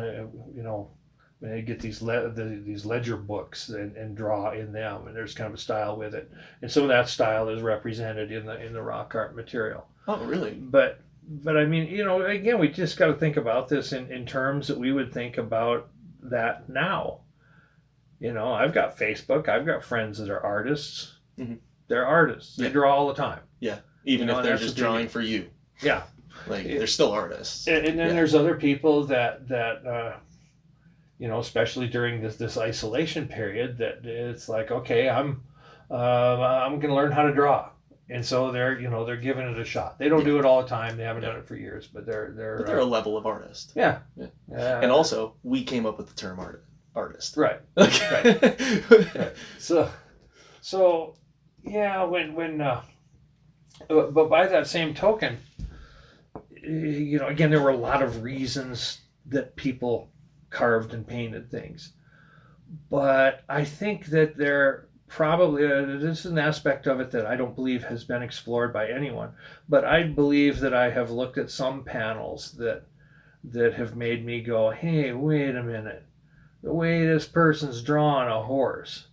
When they get these ledger books and draw in them, and there's kind of a style with it, and some of that style is represented in the rock art material. Oh, really? But I mean, again, we just got to think about this in terms that we would think about that now. I've got Facebook. I've got friends that are artists. Mm-hmm. They're artists. They draw all the time. Yeah, even if they're just drawing for you. Yeah, like they're still artists. And then there's other people that especially during this isolation period, that it's like, okay, I'm going to learn how to draw. And so they're giving it a shot. They don't do it all the time. They haven't done it for years, but they're a level of artist. Yeah. And also, we came up with the term artist. Right. Okay. Right. So yeah, when but by that same token, again, there were a lot of reasons that people carved and painted things. But I think that there probably, this is an aspect of it that I don't believe has been explored by anyone, but I believe that I have looked at some panels that have made me go, hey, wait a minute. The way this person's drawing a horse,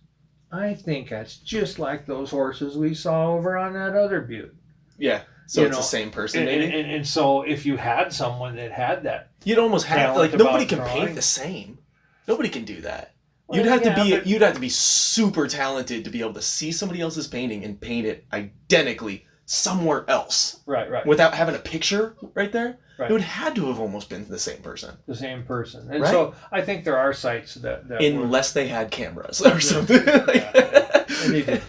I think that's just like those horses we saw over on that other butte. Yeah. So it's the same person, maybe? And so if you had someone that had that, you'd almost have, like, nobody can paint the same. Nobody can do that. Well, you'd have to be super talented to be able to see somebody else's painting and paint it identically somewhere else. Right. Without having a picture right there. Right. It would have to have almost been the same person. The same person. And so I think there are sites that unless they had cameras or something. Yeah. And they did.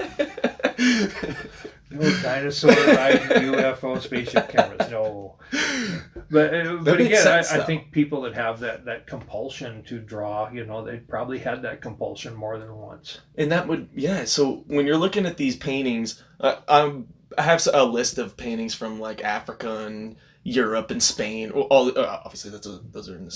No dinosaur riding UFO spaceship cameras. No. But again, I think people that have that compulsion to draw, they probably had that compulsion more than once. And that would, so when you're looking at these paintings, I have a list of paintings from like Africa and Europe and Spain. Obviously those are in the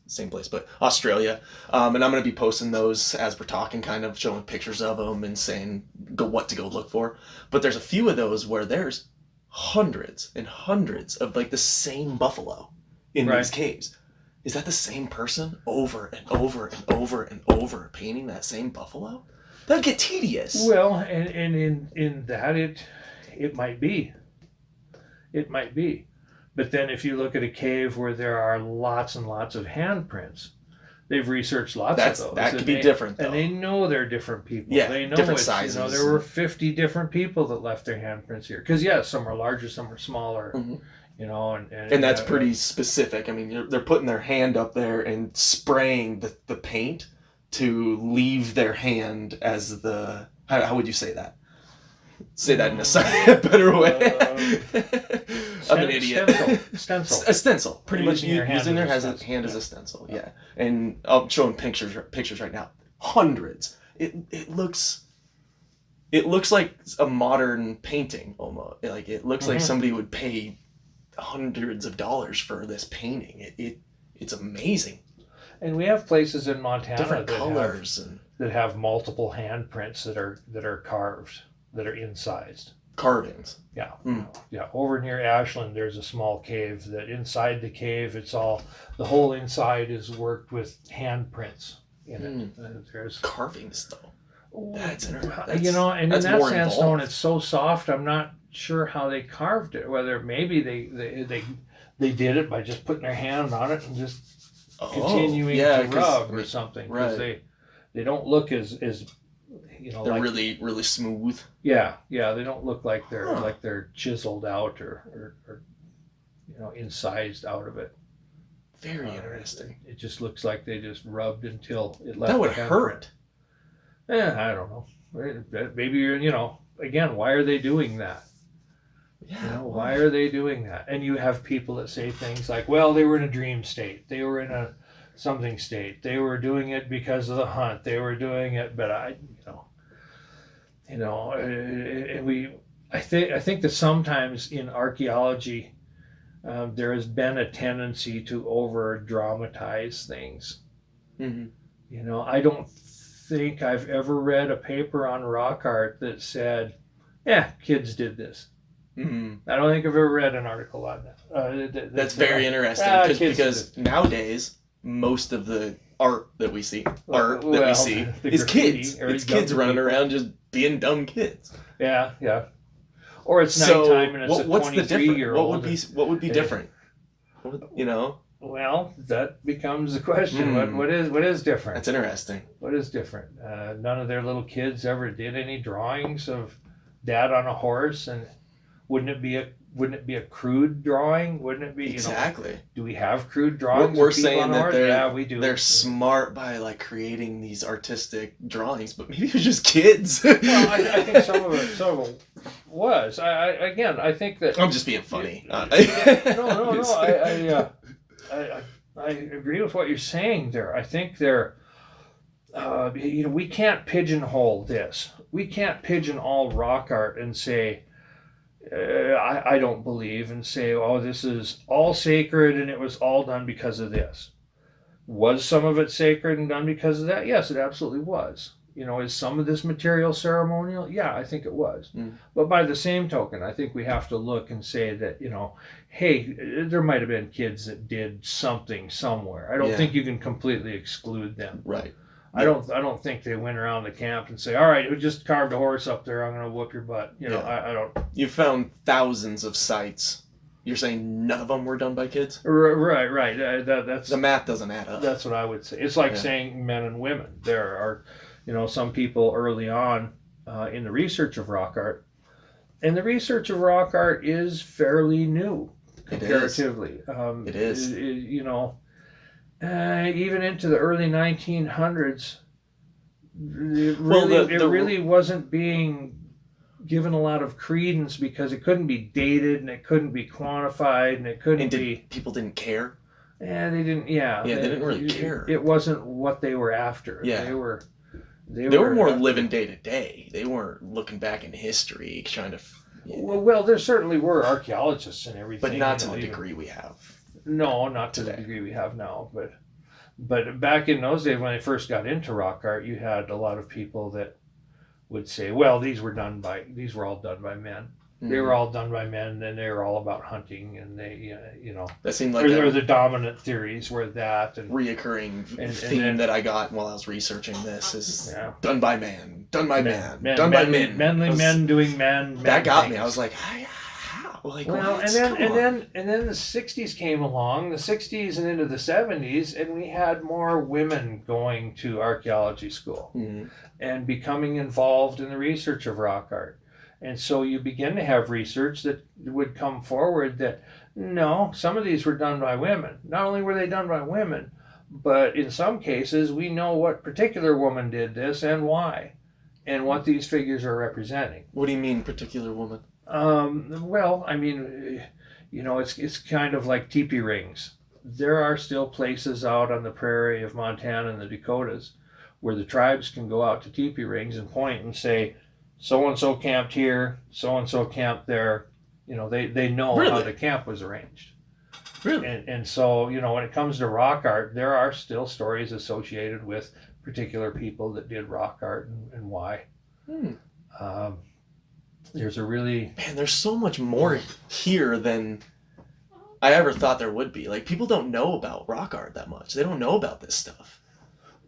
same place, but Australia. And I'm going to be posting those as we're talking, kind of showing pictures of them and saying what to go look for. But there's a few of those where there's hundreds and hundreds of like the same buffalo in these caves. Is that the same person over and over and over and over painting that same buffalo? That'd get tedious. Well, and in that it might be. It might be. But then if you look at a cave where there are lots and lots of handprints, they've researched lots of those. That could be different, though. And they know they're different people. Yeah, they know different sizes. there were 50 different people that left their handprints here. Because, some are larger, some are smaller. Mm-hmm. And that's pretty specific. I mean, they're putting their hand up there and spraying the paint to leave their hand as the... How would you say that? Say that in a better way. I'm an idiot. Stencil. A stencil. Pretty much Using using their hand as a stencil. Yeah. And I'm showing pictures right now. Hundreds. It looks like a modern painting almost. Like it looks like somebody would pay hundreds of dollars for this painting. It's amazing. And we have places in Montana different colors that have multiple handprints that are carved, that are incised. Carvings. Yeah. Yeah. Over near Ashland, there's a small cave that inside the cave, the whole inside is worked with handprints in it. There's carvings though. That's interesting. And in that sandstone, it's so soft. I'm not sure how they carved it. Whether maybe they did it by just putting their hand on it and just continuing to rub or something. Right. They don't look as they're like, really, really smooth. Yeah. They don't look like they're chiseled out or incised out of it. Very interesting. It just looks like they just rubbed until it left. That would hurt. I don't know. Maybe again, why are they doing that? Yeah. Why are they doing that? And you have people that say things like, well, they were in a dream state. They were in a something state. They were doing it because of the hunt. They were doing it, but I think that sometimes in archaeology, there has been a tendency to over dramatize things. Mm-hmm. I don't think I've ever read a paper on rock art that said, kids did this. Mm-hmm. I don't think I've ever read an article on that. That's very interesting because nowadays most of the art that we see is kids. It's kids running around just being dumb kids. Yeah. Or it's nighttime and it's a 23-year-old. What would be different? Well, that becomes the question. What is different? That's interesting. What is different? None of their little kids ever did any drawings of dad on a horse, and wouldn't it be a crude drawing? Wouldn't it be exactly? Do we have crude drawings? We're saying that we do. They're smart by creating these artistic drawings, but maybe it was just kids. Well, I think some of it was. I think that I'm just being funny. No. I agree with what you're saying there. I think they're. We can't pigeonhole this. We can't pigeonhole rock art and say. I don't believe and say, this is all sacred and it was all done because of this. Was some of it sacred and done because of that? Yes, it absolutely was. Is some of this material ceremonial? Yeah, I think it was. But by the same token, I think we have to look and say that, hey, there might have been kids that did something somewhere. I don't think you can completely exclude them. Right. I don't think they went around the camp and say, all right, we just carved a horse up there. I'm going to whoop your butt. I don't. You found thousands of sites. You're saying none of them were done by kids? Right. That's the math doesn't add up. That's what I would say. It's like saying men and women. There are, some people early on in the research of rock art, and the research of rock art is fairly new comparatively. It is. Even into the early 1900s, it really wasn't being given a lot of credence because it couldn't be dated and it couldn't be quantified and it couldn't be. People didn't care. Yeah, they didn't. Yeah, they didn't really care. It wasn't what they were after. Yeah, they were more living day to day. They weren't looking back in history trying to. Well, there certainly were archaeologists and everything, but not to the degree we have. No, not to the degree we have now, but back in those days when I first got into rock art, you had a lot of people that would say, well, these were all done by men. They were all done by men, and they were all about hunting, and they, that seemed like the dominant theories were that and reoccurring theme that I got while I was researching this is done by man, done by man, done by men. Men doing men. That got me. I was like, how? Like, well, what? and then the '60s came along, the '60s and into the '70s, and we had more women going to archaeology school and becoming involved in the research of rock art. And so you begin to have research that would come forward that, no, some of these were done by women. Not only were they done by women, but in some cases, we know what particular woman did this and why, and what these figures are representing. What do you mean, particular woman? Well, I mean, it's kind of like teepee rings. There are still places out on the prairie of Montana and the Dakotas where the tribes can go out to teepee rings and point and say, so-and-so camped here, so-and-so camped there. They know Really? how the camp was arranged. Really? And so, when it comes to rock art, there are still stories associated with particular people that did rock art and why. There's a really... Man, there's so much more here than I ever thought there would be. Like, people don't know about rock art that much. They don't know about this stuff.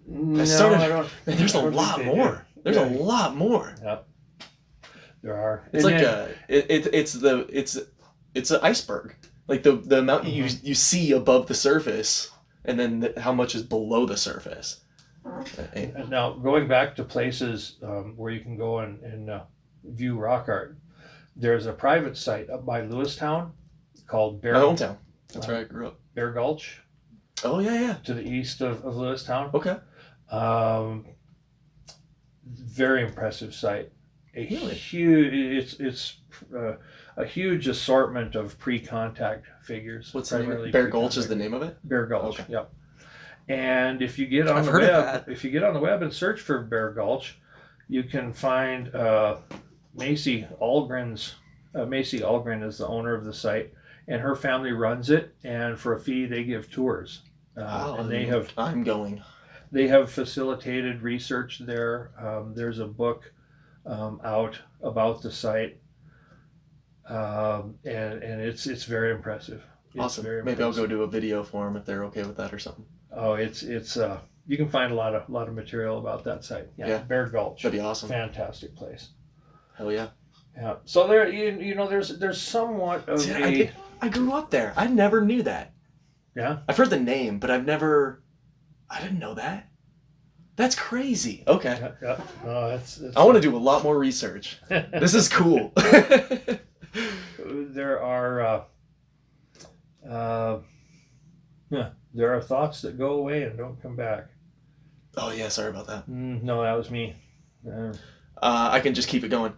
No, I don't. Man, there's a lot more. There's a lot more. Yep. There are. It's like it's an iceberg. Like the amount you see above the surface, and then how much is below the surface. And now, going back to places where you can go and view rock art, there's a private site up by Lewistown called My hometown. That's where I grew up. Bear Gulch. Oh yeah. To the east of Lewistown. Okay. Very impressive site. Really? It's a huge assortment of pre-contact figures. What's the name of it? Bear Gulch is the name of it? Bear Gulch. Okay. Yep. And if you get on I've the heard of web, that. if you get on the web and search for Bear Gulch, you can find Macy Algren's. Macy Algren is the owner of the site, and her family runs it. And for a fee, they give tours. And I'm going. They have facilitated research there. There's a book out about the site, and it's very impressive. Awesome. Very Maybe impressive. I'll go do a video for them if they're okay with that or something. Oh, it's you can find a lot of material about that site. Yeah. Bear Gulch. That'd be awesome. Fantastic place. Hell yeah. Yeah. So there, there's somewhat of I grew up there. I never knew that. Yeah. I've heard the name, but I didn't know that. That's crazy. Okay. Yeah. No, that's I want to do a lot more research. This is cool. There are there are thoughts that go away and don't come back. Oh yeah, sorry about that. No, that was me. I can just keep it going.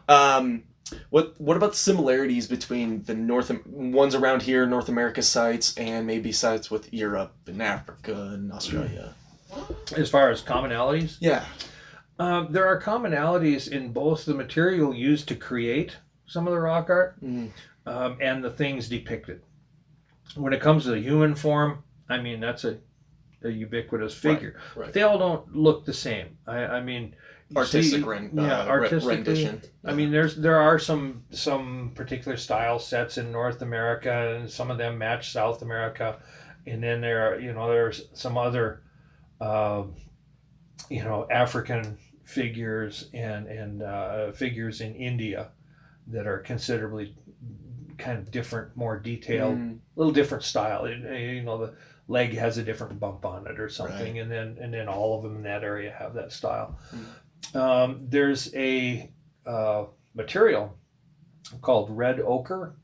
What about the similarities between the ones around here, North America sites, and maybe sites with Europe and Africa and Australia? As far as commonalities? Yeah. There are commonalities in both the material used to create some of the rock art and the things depicted. When it comes to the human form, I mean, that's a ubiquitous figure. Right. They all don't look the same. I mean... Artistically. rendition. I mean, there are some particular style sets in North America, and some of them match South America, and then there's some other African figures and figures in India that are considerably kind of different, more detailed, a little different style. The leg has a different bump on it or something, right. and then all of them in that area have that style. There's a material called red ochre.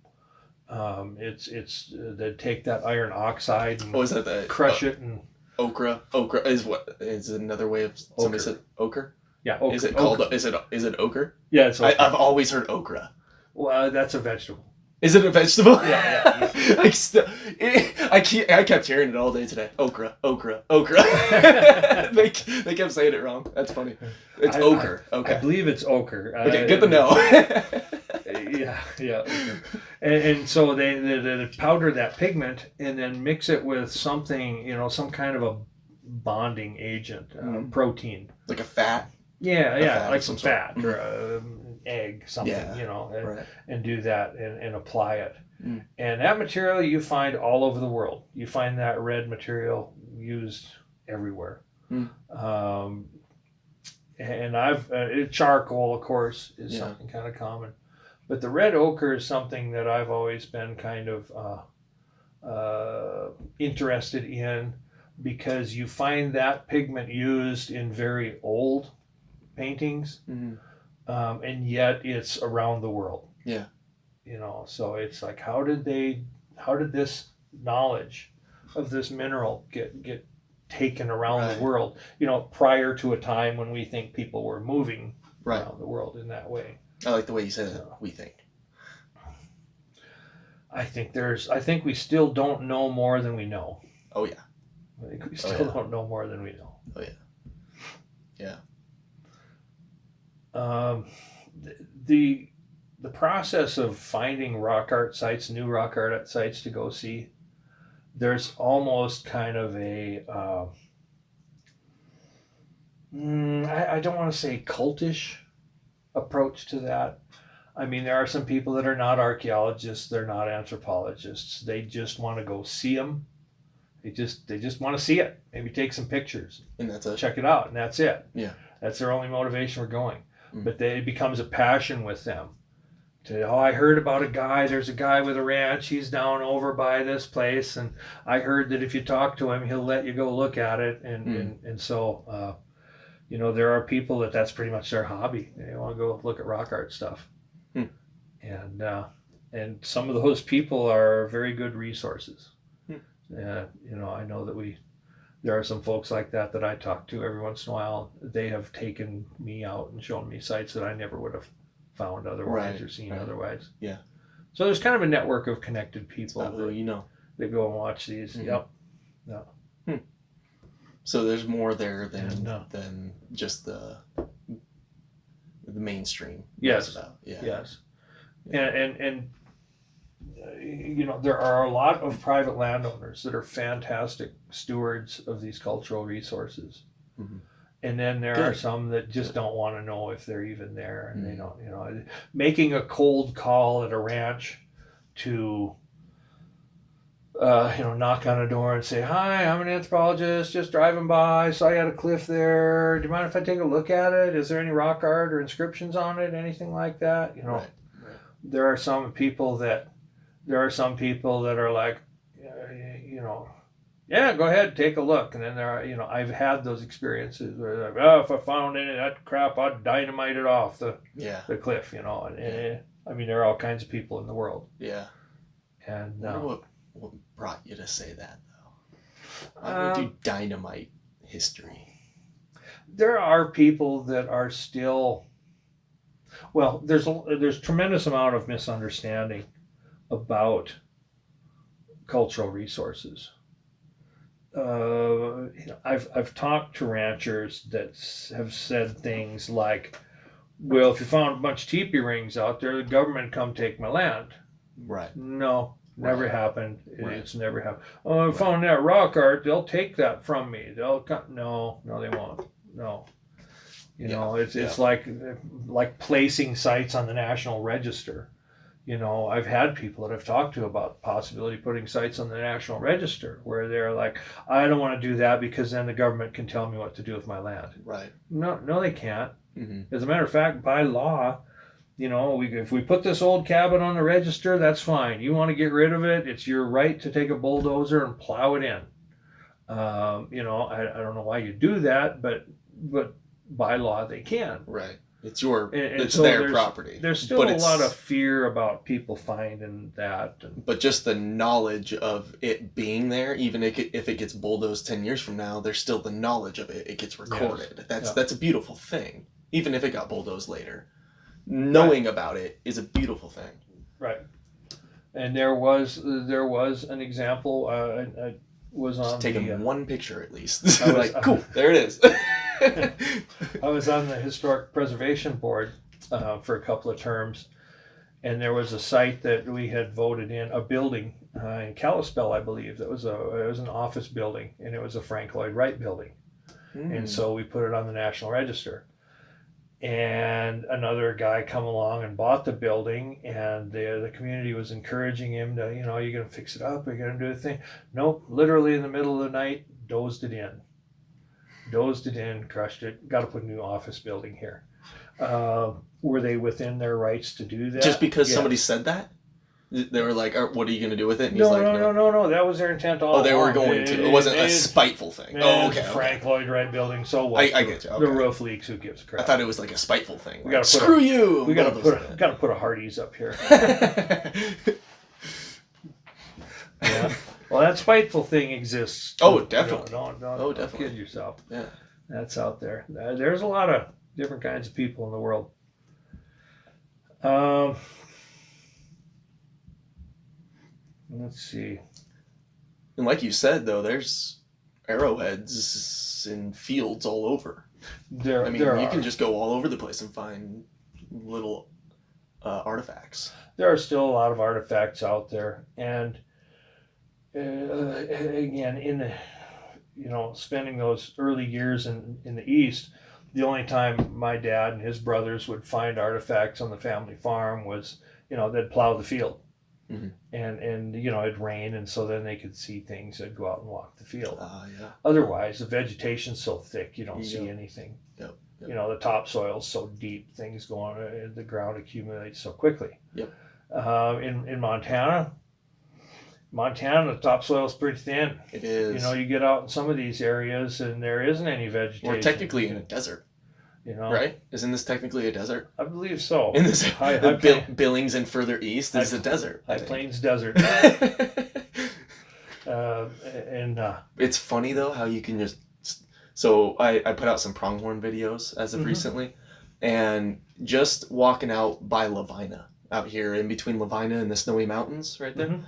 It's they take that iron oxide and is that crush it and ochre. Ochre is another way of somebody said ochre. Yeah, ochre. Is it called? Is it ochre? Yeah, it's ochre. I've always heard okra. Well, that's a vegetable. Is it a vegetable? Yeah. I kept hearing it all day today. Okra. They kept saying it wrong. That's funny. It's ochre. Okay. I believe it's ochre. Okay, good to know. Yeah. Ochre. And so they powder that pigment and then mix it with something, some kind of a bonding agent, protein. Like a fat? Yeah, like some fat or egg, something, right. and do that and apply it. And that material you find all over the world. You find that red material used everywhere. And charcoal, of course, is something kind of common. But the red ochre is something that I've always been kind of interested in, because you find that pigment used in very old paintings, and yet it's around the world. Yeah. So it's like, how did this knowledge of this mineral get taken around the world, prior to a time when we think people were moving around the world in that way. I like the way you said it, we think. I think we still don't know more than we know. Oh yeah. I think we still don't know more than we know. Oh yeah. Yeah. The process of finding rock art sites, new rock art sites to go see, there's almost kind of a I don't want to say cultish approach to that. I mean, there are some people that are not archaeologists, they're not anthropologists. They just want to go see them. They just want to see it. Maybe take some pictures. And that's it. Check it out, and that's it. Yeah. That's their only motivation for going. But it becomes a passion with them. I heard about a guy, there's a guy with a ranch, he's down over by this place, and I heard that if you talk to him, he'll let you go look at it. And so, there are people that's pretty much their hobby. They want to go look at rock art stuff. And some of those people are very good resources. I know that there are some folks like that I talk to every once in a while. They have taken me out and shown me sites that I never would have found otherwise or seen otherwise. Yeah. So there's kind of a network of connected people that go and watch these. Yep. Yeah. So there's more there than just the mainstream. Yes. Yeah. Yes. And there are a lot of private landowners that are fantastic stewards of these cultural resources. And then there are some that just don't want to know if they're even there, and they don't, making a cold call at a ranch to, knock on a door and say, "Hi, I'm an anthropologist, just driving by, saw you had a cliff there. Do you mind if I take a look at it? Is there any rock art or inscriptions on it? Anything like that?" Right. There are some people that are like, yeah, go ahead, take a look. And then there are, I've had those experiences where they're like, if I found any of that crap, I'd dynamite it off the cliff, And I mean, there are all kinds of people in the world. Yeah. And what brought you to say that, though? Why would you dynamite history? There are people that are still, there's tremendous amount of misunderstanding about cultural resources. I've talked to ranchers that have said things like, "Well, if you found a bunch of teepee rings out there, the government come take my land." Right. No, never happened. It's never happened. "Oh, I found that rock art, they'll take that from me. They'll come." No, they won't. No. It's like placing sites on the National Register. I've had people that I've talked to about the possibility of putting sites on the National Register where they're like, "I don't want to do that because then the government can tell me what to do with my land." Right. No, they can't. As a matter of fact, by law, if we put this old cabin on the register, that's fine. You want to get rid of it, it's your right to take a bulldozer and plow it in. I don't know why you do that, but by law they can. Right. It's their property. There's still a lot of fear about people finding that. But just the knowledge of it being there, even if it gets bulldozed 10 years from now, there's still the knowledge of it. It gets recorded. Yes. That's a beautiful thing. Even if it got bulldozed later. Knowing about it is a beautiful thing. Right. And there was an example. I was on taking one picture at least. Cool, there it is. I was on the Historic Preservation Board for a couple of terms, and there was a site that we had voted in, a building in Kalispell, I believe. It was an office building, and it was a Frank Lloyd Wright building. And so we put it on the National Register. And another guy come along and bought the building, and the community was encouraging him to, are you going to fix it up? Are you going to do the thing? Nope, literally in the middle of the night, dozed it in, crushed it, got to put a new office building here. Were they within their rights to do that? Just because Yes. somebody said that? They were like, what are you going to do with it? And No, he's like, no. That was their intent all along. They were going to. It wasn't a spiteful thing. Oh, okay. Frank Lloyd Wright building. So what? I get you. Okay. The roof leaks. Who gives a crap? I thought it was like a spiteful thing. We gotta screw you. We got to put a Hardee's up here. Yeah. Well, that spiteful thing exists. Oh, definitely. Don't definitely. kid yourself. Yeah. That's out there. There's a lot of different kinds of people in the world. Let's see. And like you said, though, there's arrowheads in fields all over. You can just go all over the place and find little artifacts. There are still a lot of artifacts out there, and again, in the spending those early years in the East, the only time my dad and his brothers would find artifacts on the family farm was, they'd plow the field. Mm-hmm. And it'd rain, and so then they could see things. They'd go out and walk the field. Yeah. Otherwise, the vegetation's so thick, you don't see anything. Yep. The topsoil's so deep, things go on, the ground accumulates so quickly. Yep. In Montana, the topsoil's pretty thin. It is. You get out in some of these areas, and there isn't any vegetation. We're technically in a desert. Right? Isn't this technically a desert? I believe so. In this, Billings and further east is a desert. High Plains Desert. It's funny though how you can just. So I put out some pronghorn videos as of recently, and just walking out by Lavina out here in between Lavina and the Snowy Mountains right there. Mm-hmm.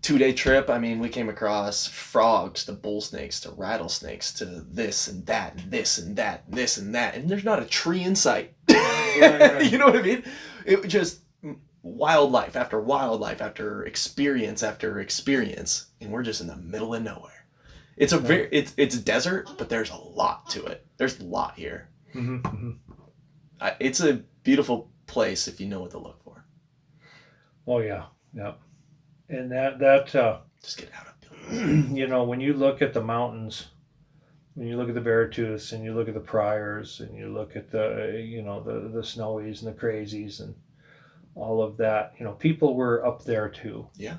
2-day trip. I mean, we came across frogs to bull snakes to rattlesnakes to this and that and this and that and this and that, and there's not a tree in sight. Right. You know what I mean? It just wildlife after experience, and we're just in the middle of nowhere. It's it's desert, but there's a lot to it. There's a lot here. Mm-hmm. It's a beautiful place if you know what to look for. Oh yeah. And that just get out of Billings. When you look at the mountains, when you look at the Beartooths and you look at the Priors and you look at the the Snowies and the Crazies and all of that, people were up there too. Yeah.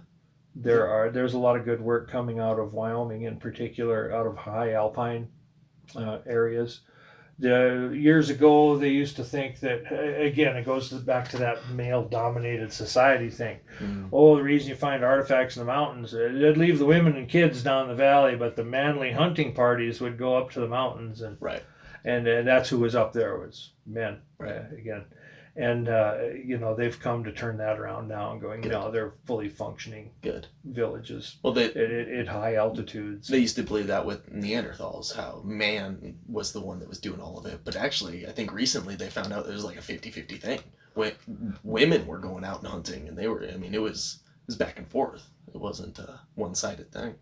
There's a lot of good work coming out of Wyoming in particular, out of high alpine areas. Years ago, they used to think that, again, it goes back to that male-dominated society thing. Mm. Oh, the reason you find artifacts in the mountains, they'd leave the women and kids down the valley, but the manly hunting parties would go up to the mountains. And right. And that's who was up there, was men, right. Again. And, they've come to turn that around now and going, they're fully functioning villages. Well, at high altitudes. They used to believe that with Neanderthals, how man was the one that was doing all of it. But actually, I think recently they found out it was like a 50-50 thing. Women were going out and hunting, and it was back and forth. It wasn't a one-sided thing.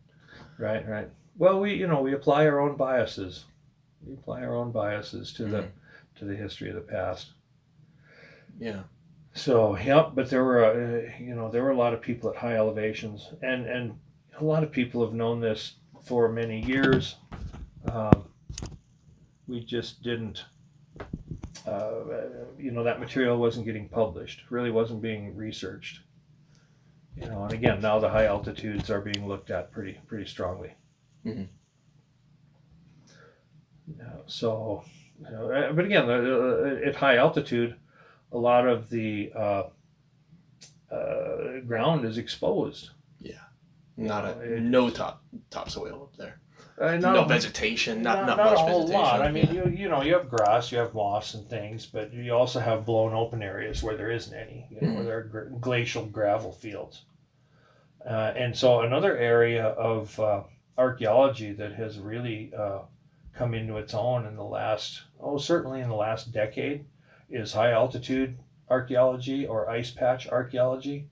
Right. Well, we apply our own biases. We apply our own biases to the history of the past. Yeah. So but there were a lot of people at high elevations, and a lot of people have known this for many years. We just didn't. That material wasn't getting published. Really wasn't being researched. And again, now the high altitudes are being looked at pretty strongly. Mm-hmm. But again, at high altitude, a lot of the ground is exposed. Yeah, no topsoil up there. No vegetation, not much a whole vegetation. lot. I mean, you have grass, you have moss and things, but you also have blown open areas where there isn't any, where there are glacial gravel fields. And so another area of archaeology that has really come into its own in the last, certainly in the last decade, is high altitude archaeology or ice patch archaeology.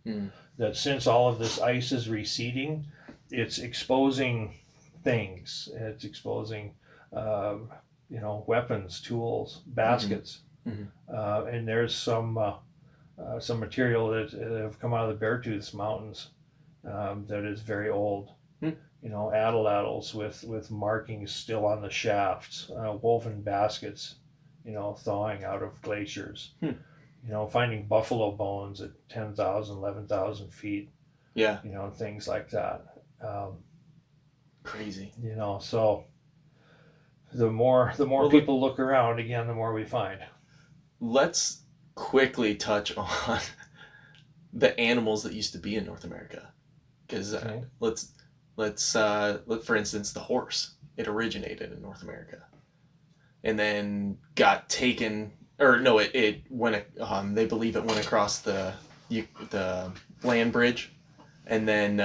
That since all of this ice is receding, it's exposing things. It's exposing, weapons, tools, baskets, and there's some material that have come out of the Beartooth Mountains that is very old. Atlatls with markings still on the shafts, woven baskets. thawing out of glaciers. Hmm. Finding buffalo bones at 10,000, 11,000 feet. Yeah. Things like that. Crazy. So the more people look around, again, the more we find. Let's quickly touch on the animals that used to be in North America, because let's look, for instance, the horse. It originated in North America, and then got taken, or no, it went. They believe it went across the land bridge, and then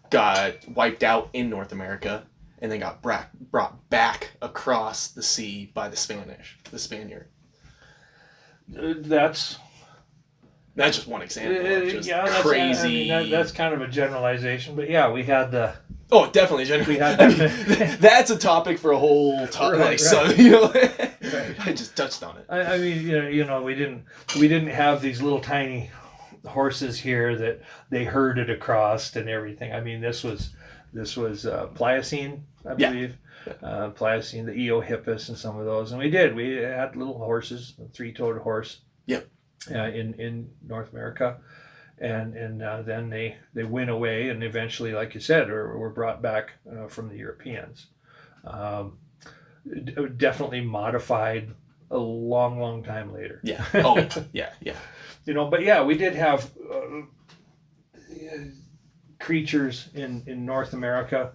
got wiped out in North America, and then got brought back across the sea by the Spaniard. That's just one example of just crazy. That's kind of a generalization, but yeah, we had the. Oh, definitely. We had that's a topic for a whole right. So right. I just touched on it. I mean, we didn't have these little tiny horses here that they herded across and everything. I mean, this was Pliocene, I believe. Yeah. Pliocene, the Eohippus, and some of those, and we had little horses, a 3-toed horse. Yep. In North America, and then they went away, and eventually, like you said, were brought back from the Europeans. Definitely modified a long time later. Yeah. Oh, yeah. But yeah, we did have creatures in North America.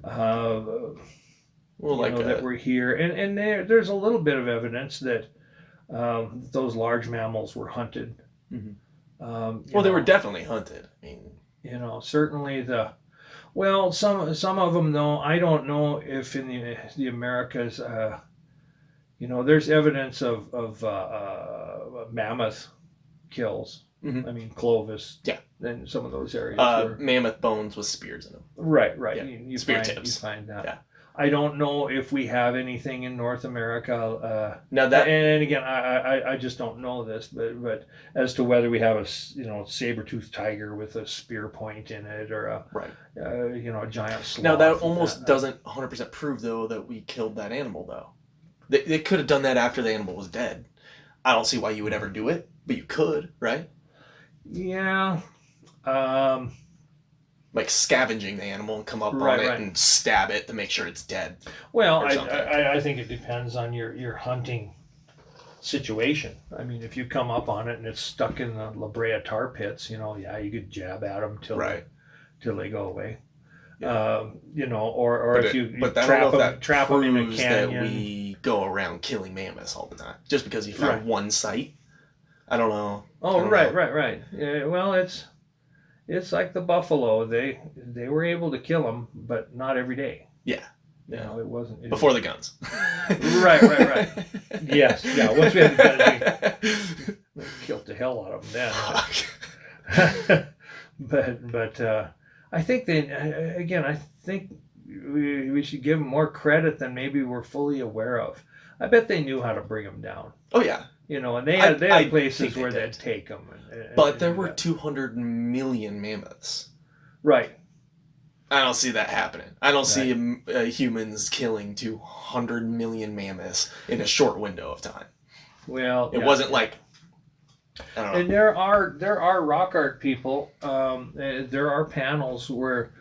That were here, and there's a little bit of evidence that those large mammals were hunted. Mm-hmm. They were definitely hunted. I mean, certainly some of them though. I don't know if in the Americas, there's evidence of mammoth kills. Mm-hmm. I mean, Clovis. Yeah. In some of those areas. Mammoth bones with spears in them. Right. Yeah. You spear tips. You find that. Yeah. I don't know if we have anything in North America. And again, I just don't know this, but as to whether we have a saber-toothed tiger with a spear point in it, or a giant sloth. Now that almost doesn't 100% prove though that we killed that animal though. They could have done that after the animal was dead. I don't see why you would ever do it, but you could, right? Yeah. Like scavenging the animal and come up on it and stab it to make sure it's dead. Well, I think it depends on your hunting situation. I mean, if you come up on it and it's stuck in the La Brea tar pits, you could jab at them till they go away. Yeah. Or if you trap them in a canyon. That we go around killing mammoths all the time just because you found one site. I don't know. Oh, right. Yeah, well, it's like the buffalo. They were able to kill them, but not every day. Yeah. It wasn't before the guns. Right. Yes. Yeah. Once we had the guns, we killed the hell out of them then. But I think I think we should give them more credit than maybe we're fully aware of. I bet they knew how to bring them down. Oh yeah. And they had places where they'd take them. But there were 200 million mammoths. Right. I don't see that happening. I don't see humans killing 200 million mammoths in a short window of time. Well, it wasn't like. I don't know. And there are rock art people. There are panels where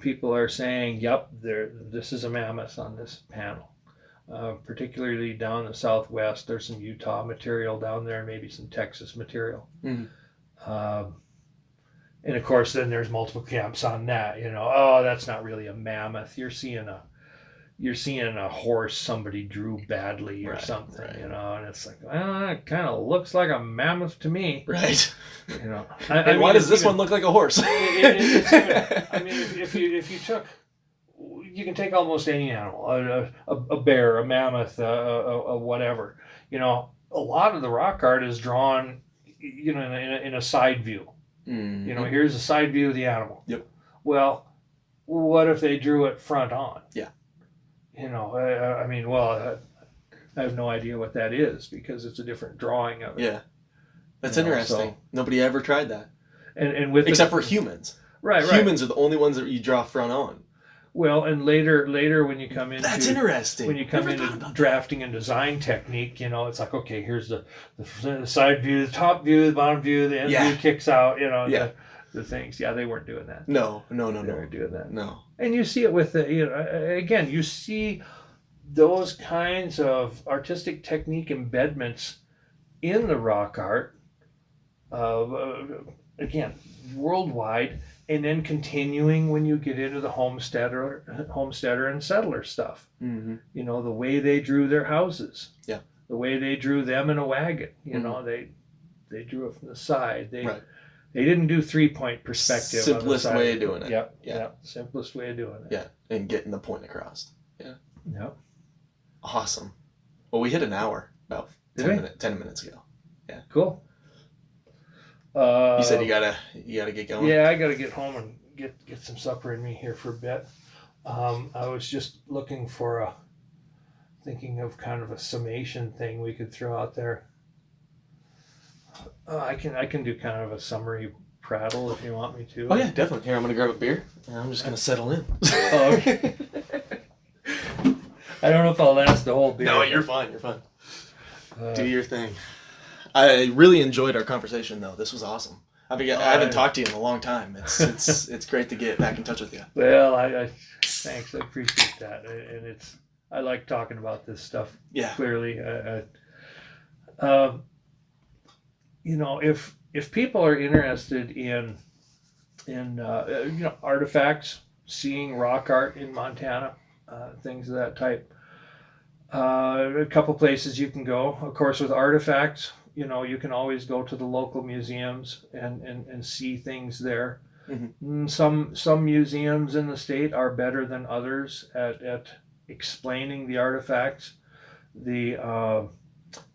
people are saying, "Yep, this is a mammoth on this panel." Particularly down the southwest, there's some Utah material down there, maybe some Texas material. Mm-hmm. And of course, then there's multiple camps on that. That's not really a mammoth. You're seeing a horse somebody drew badly or something. And it's like, it kind of looks like a mammoth to me. Right. And why does this one look like a horse? If you took. You can take almost any animal, a bear, a mammoth, a whatever. A lot of the rock art is drawn, in a side view. Mm-hmm. Here's a side view of the animal. Yep. Well, what if they drew it front on? Yeah. I have no idea what that is because it's a different drawing of it. Yeah. That's interesting. So, nobody ever tried that. And with except for humans. Right. Humans are the only ones that you draw front on. Well, and later when you come into That's interesting. when you come Never thought into about drafting and design technique, it's like, okay, here's the side view, the top view, the bottom view, the end view kicks out, the things. Yeah, they weren't doing that. No. They weren't doing that. No. And you see it with again, you see those kinds of artistic technique embedments in the rock art, again, worldwide, and then continuing when you get into the homesteader and settler stuff. Mm-hmm. The way they drew their houses. Yeah. The way they drew them in a wagon. They drew it from the side. They didn't do 3-point perspective. Simplest way of doing it. Yep. Yeah. Simplest way of doing it. Yeah. And getting the point across. Yeah. Yep. Awesome. Well, we hit an hour about 10 minutes ago. Yeah. Cool. You said you gotta get going. Yeah, I gotta get home and get some supper in me here for a bit. I was just thinking of kind of a summation thing we could throw out there. I can do kind of a summary prattle if you want me to. Oh yeah, definitely. Here, I'm gonna grab a beer and I'm just gonna settle in. Oh, okay. I don't know if I'll last the whole beer. No, you're fine. You're fine. Do your thing. I really enjoyed our conversation, though. This was awesome. I haven't talked to you in a long time. It's great to get back in touch with you. Well, I thanks. I appreciate that, and I like talking about this stuff. Yeah. Clearly, if people are interested in artifacts, seeing rock art in Montana, things of that type, a couple places you can go. Of course, with artifacts, you can always go to the local museums and see things there. Mm-hmm. Some museums in the state are better than others at explaining the artifacts. The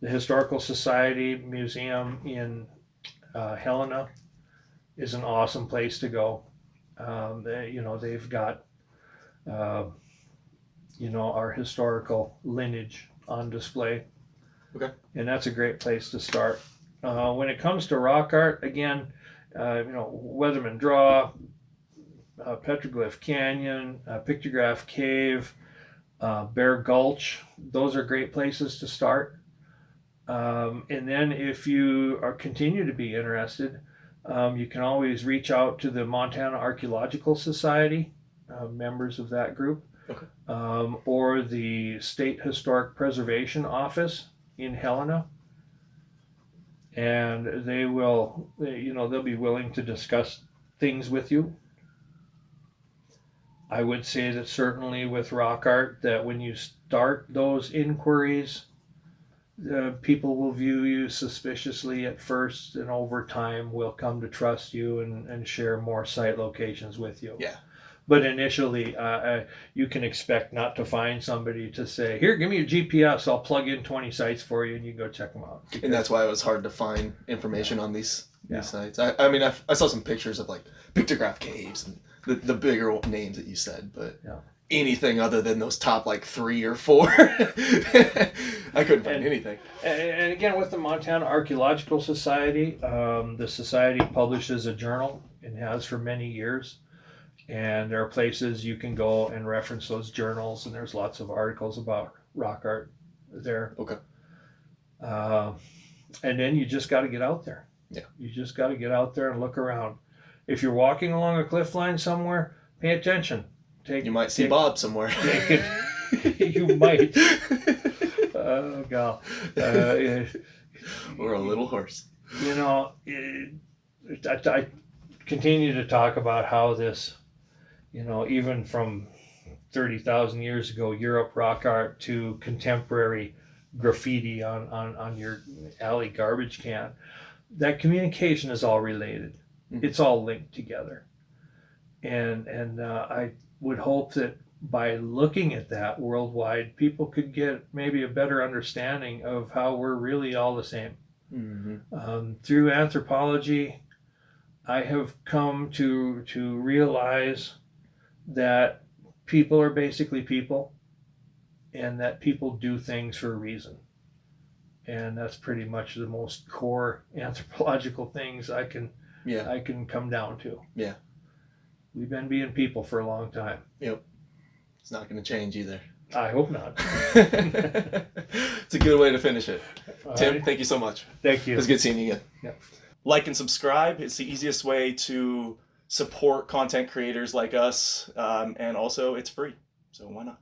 Historical Society Museum in Helena is an awesome place to go. They've got our historical lineage on display. Okay. And that's a great place to start. When it comes to rock art, again, Weatherman Draw, Petroglyph Canyon, Pictograph Cave, Bear Gulch, those are great places to start. And then if you continue to be interested, you can always reach out to the Montana Archaeological Society, members of that group, okay. Or the State Historic Preservation Office in Helena, and they'll be willing to discuss things with you. I would say that certainly with rock art, that when you start those inquiries, people will view you suspiciously at first, and over time will come to trust you and share more site locations with you. Yeah. But initially, you can expect not to find somebody to say, here, give me your GPS, I'll plug in 20 sites for you and you can go check them out. And that's why it was hard to find information on these sites. I saw some pictures of like Pictograph caves and the bigger names that you said, but anything other than those top like 3 or 4, I couldn't find anything. And again, with the Montana Archaeological Society, the society publishes a journal and has for many years. And there are places you can go and reference those journals, and there's lots of articles about rock art there. Okay. And then you just got to get out there. Yeah. You just got to get out there and look around. If you're walking along a cliff line somewhere, pay attention. You might see Bob somewhere. You might. Oh, God. Or a little horse. I continue to talk about how this, even from 30,000 years ago, Europe rock art to contemporary graffiti on your alley garbage can, that communication is all related. Mm-hmm. It's all linked together. And I would hope that by looking at that worldwide, people could get maybe a better understanding of how we're really all the same. Mm-hmm. Through anthropology, I have come to realize that people are basically people, and that people do things for a reason. And that's pretty much the most core anthropological things I can come down to. Yeah. We've been being people for a long time. Yep. It's not going to change either. I hope not. It's a good way to finish it. Tim, right. thank you so much. Thank you. It was good seeing you again. Yeah. Like and subscribe. It's the easiest way to support content creators like us. And also, it's free. So why not?